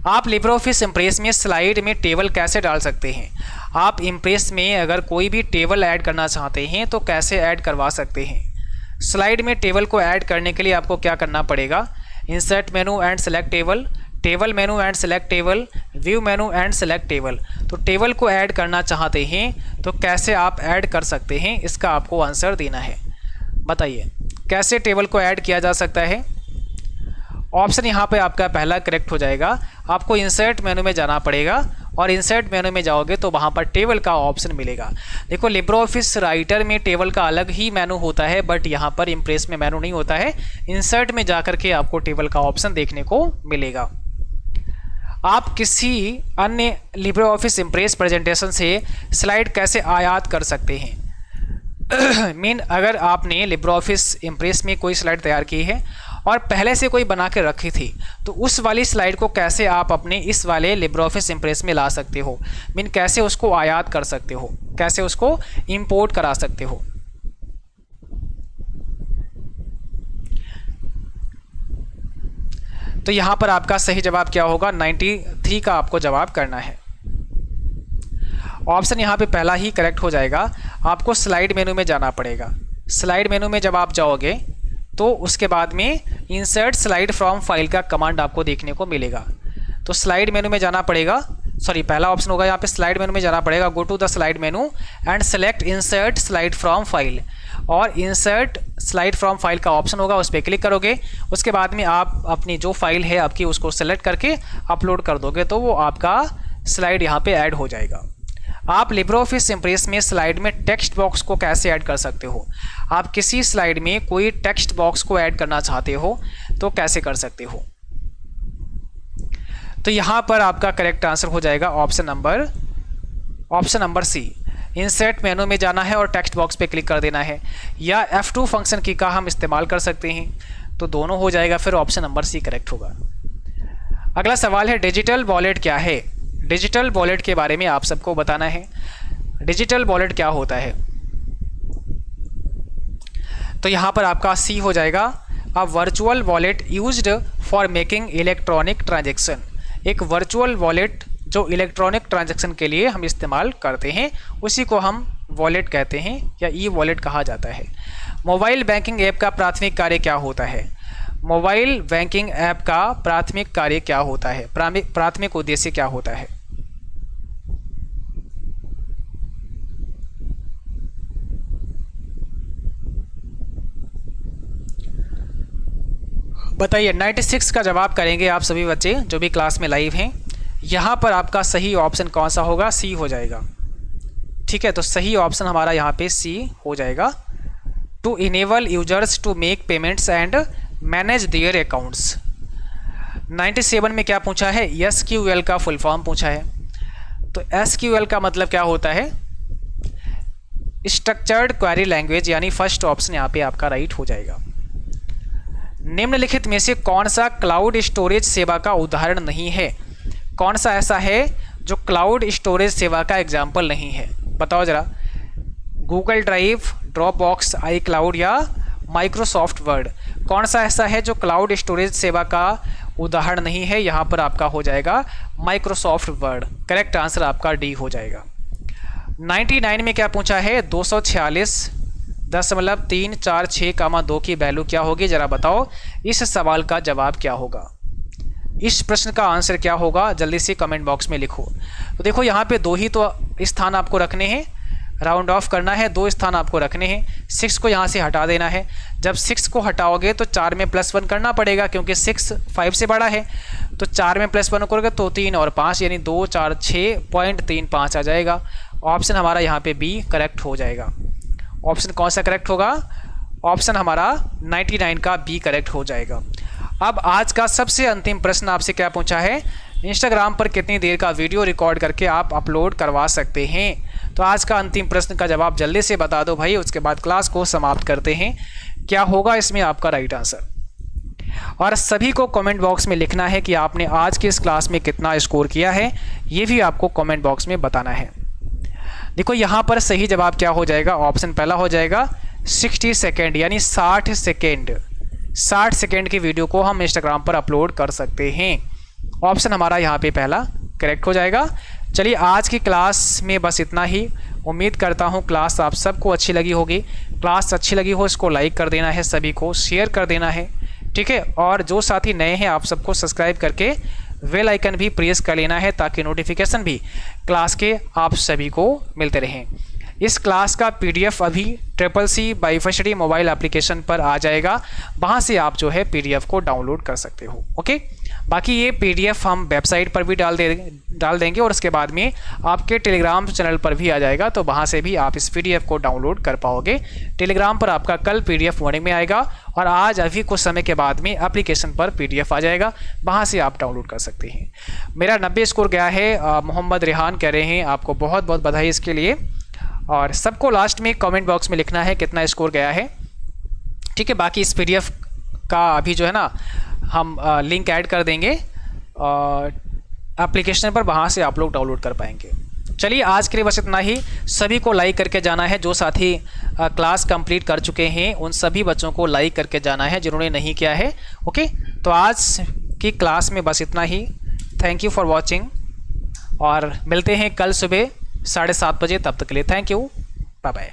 आप लिब्रे ऑफिस इम्प्रेस में स्लाइड में टेबल कैसे डाल सकते हैं। आप इम्प्रेस में अगर कोई भी टेबल ऐड करना चाहते हैं तो कैसे ऐड करवा सकते हैं। स्लाइड में टेबल को ऐड करने के लिए आपको क्या करना पड़ेगा, insert menu and select table, table menu and select table, view menu and select table. तो टेबल को ऐड करना चाहते हैं तो कैसे आप ऐड कर सकते हैं, इसका आपको आंसर देना है। बताइए कैसे टेबल को ऐड किया जा सकता है। ऑप्शन यहाँ पे आपका पहला करेक्ट हो जाएगा। आपको इंसर्ट मेनू में जाना पड़ेगा और इंसर्ट मेनू में जाओगे तो वहाँ पर टेबल का ऑप्शन मिलेगा। देखो लिब्रे ऑफिस राइटर में टेबल का अलग ही मेनू होता है, बट यहाँ पर इम्प्रेस में मेनू नहीं होता है। इंसर्ट में जाकर के आपको टेबल का ऑप्शन देखने को मिलेगा। आप किसी अन्य लिब्रे ऑफिस इम्प्रेस प्रेजेंटेशन से स्लाइड कैसे आयात कर सकते हैं। मीन अगर आपने लिब्रे ऑफिस इम्प्रेस में कोई स्लाइड तैयार की है और पहले से कोई बना के रखी थी, तो उस वाली स्लाइड को कैसे आप अपने इस वाले लिब्रे ऑफिस इम्प्रेस में ला सकते हो, मीन कैसे उसको आयात कर सकते हो, कैसे उसको इंपोर्ट करा सकते हो। तो यहाँ पर आपका सही जवाब क्या होगा, 93 का आपको जवाब करना है। ऑप्शन यहाँ पे पहला ही करेक्ट हो जाएगा। आपको स्लाइड मेनू में जाना पड़ेगा। स्लाइड मेनू में जब आप जाओगे तो उसके बाद में इंसर्ट स्लाइड फ्रॉम फाइल का कमांड आपको देखने को मिलेगा। तो स्लाइड मेनू में जाना पड़ेगा, सॉरी पहला ऑप्शन होगा यहाँ पे स्लाइड मेनू में जाना पड़ेगा। Go to the slide menu and select insert slide from file, और इंसर्ट स्लाइड फ्रॉम फाइल का ऑप्शन होगा, उस पर क्लिक करोगे। उसके बाद में आप अपनी जो फाइल है आपकी उसको सेलेक्ट करके अपलोड कर दोगे तो वो आपका स्लाइड यहाँ पे ऐड हो जाएगा। आप लिब्रे ऑफिस इम्प्रेस में स्लाइड में टेक्स्ट बॉक्स को कैसे ऐड कर सकते हो। आप किसी स्लाइड में कोई टेक्स्ट बॉक्स को ऐड करना चाहते हो तो कैसे कर सकते हो। तो यहाँ पर आपका करेक्ट आंसर हो जाएगा option number C. Insert menu में जाना है और टेक्स्ट बॉक्स पे क्लिक कर देना है, या F2 फंक्शन की का हम इस्तेमाल कर सकते हैं, तो दोनों हो जाएगा, फिर ऑप्शन नंबर सी करेक्ट होगा। अगला सवाल है डिजिटल वॉलेट क्या है। डिजिटल वॉलेट के बारे में आप सबको बताना है। डिजिटल वॉलेट क्या होता है, तो यहाँ पर आपका सी हो जाएगा। A virtual wallet used for making electronic transaction. एक वर्चुअल वॉलेट जो इलेक्ट्रॉनिक ट्रांजैक्शन के लिए हम इस्तेमाल करते हैं उसी को हम वॉलेट कहते हैं या ई वॉलेट कहा जाता है। मोबाइल बैंकिंग ऐप का प्राथमिक कार्य क्या होता है। मोबाइल बैंकिंग ऐप का प्राथमिक कार्य क्या होता है, प्राथमिक उद्देश्य क्या होता है। बताइए 96 का जवाब करेंगे आप सभी बच्चे जो भी क्लास में लाइव हैं। यहाँ पर आपका सही ऑप्शन कौन सा होगा, सी हो जाएगा। ठीक है, तो सही ऑप्शन हमारा यहाँ पे सी हो जाएगा। To enable users to make payments and manage their accounts. 97 में क्या पूछा है, SQL का फुल फॉर्म पूछा है। तो SQL का मतलब क्या होता है, स्ट्रक्चर्ड क्वेरी लैंग्वेज, यानी फर्स्ट ऑप्शन यहाँ पे आपका राइट हो जाएगा। निम्नलिखित में से कौन सा क्लाउड स्टोरेज सेवा का उदाहरण नहीं है। कौन सा ऐसा है जो क्लाउड स्टोरेज सेवा का एग्जाम्पल नहीं है, बताओ जरा। गूगल ड्राइव, ड्रॉपबॉक्स, आई क्लाउड या माइक्रोसॉफ्ट वर्ड। कौन सा ऐसा है जो क्लाउड स्टोरेज सेवा का उदाहरण नहीं है, यहाँ पर आपका हो जाएगा माइक्रोसॉफ्ट वर्ड। करेक्ट आंसर आपका डी हो जाएगा। 99 में क्या पूछा है, 246.346, 2 की वैल्यू क्या होगी, जरा बताओ। इस सवाल का जवाब क्या होगा, इस प्रश्न का आंसर क्या होगा, जल्दी से कमेंट बॉक्स में लिखो। तो देखो यहाँ पे 2 ही तो स्थान आपको रखने हैं, राउंड ऑफ करना है, 2 स्थान आपको रखने हैं। 6 को यहाँ से हटा देना है। जब 6 को हटाओगे तो 4 में +1 करना पड़ेगा, क्योंकि 6 5 से बड़ा है। तो 4 में +1 करोगे तो 3 और 5 यानी 2 4 6.35 आ जाएगा। ऑप्शन हमारा यहाँ पे बी करेक्ट हो जाएगा। ऑप्शन कौन सा करेक्ट होगा, ऑप्शन हमारा 99 का बी करेक्ट हो जाएगा। अब आज का सबसे अंतिम प्रश्न आपसे क्या पूछा है, इंस्टाग्राम पर कितनी देर का वीडियो रिकॉर्ड करके आप अपलोड करवा सकते हैं। तो आज का अंतिम प्रश्न का जवाब जल्दी से बता दो भाई, उसके बाद क्लास को समाप्त करते हैं। क्या होगा इसमें आपका राइट आंसर? और सभी को कमेंट बॉक्स में लिखना है कि आपने आज की इस क्लास में कितना स्कोर किया है, ये भी आपको कमेंट बॉक्स में बताना है। देखो यहाँ पर सही जवाब क्या हो जाएगा, ऑप्शन पहला हो जाएगा 60 सेकेंड, यानी 60 सेकेंड। 60 सेकेंड की वीडियो को हम इंस्टाग्राम पर अपलोड कर सकते हैं। ऑप्शन हमारा यहाँ पे पहला करेक्ट हो जाएगा। चलिए आज की क्लास में बस इतना ही। उम्मीद करता हूँ क्लास आप सबको अच्छी लगी होगी। क्लास अच्छी लगी हो इसको लाइक कर देना है, सभी को शेयर कर देना है, ठीक है। और जो साथी नए हैं आप सबको सब्सक्राइब करके बेल आइकन भी प्रेस कर लेना है, ताकि नोटिफिकेशन भी क्लास के आप सभी को मिलते रहें। इस क्लास का पीडीएफ अभी CCC बाईफर्स्टडी मोबाइल एप्लीकेशन पर आ जाएगा, वहाँ से आप जो है पीडीएफ को डाउनलोड कर सकते हो। ओके, बाकी ये पीडीएफ हम वेबसाइट पर भी डाल देंगे और उसके बाद में आपके टेलीग्राम चैनल पर भी आ जाएगा, तो वहाँ से भी आप इस पीडीएफ को डाउनलोड कर पाओगे। टेलीग्राम पर आपका कल पीडीएफ मॉर्निंग में आएगा और आज अभी कुछ समय के बाद में एप्लीकेशन पर पीडीएफ आ जाएगा, वहाँ से आप डाउनलोड कर सकते हैं। मेरा 90 स्कोर गया है, मोहम्मद रेहान कह रहे हैं, आपको बहुत बहुत बधाई इसके लिए। और सबको लास्ट में कमेंट बॉक्स में लिखना है कितना स्कोर गया है, ठीक है। बाकी इस पीडीएफ का अभी जो है ना हम लिंक ऐड कर देंगे एप्लीकेशन पर, वहाँ से आप लोग डाउनलोड कर पाएंगे। चलिए आज के लिए बस इतना ही। सभी को लाइक करके जाना है, जो साथी क्लास कंप्लीट कर चुके हैं उन सभी बच्चों को लाइक करके जाना है जिन्होंने नहीं किया है। ओके, तो आज की क्लास में बस इतना ही। थैंक यू फॉर वॉचिंग और मिलते हैं कल सुबह 7:30 बजे। तब तक के लिए थैंक यू, बाय बाय।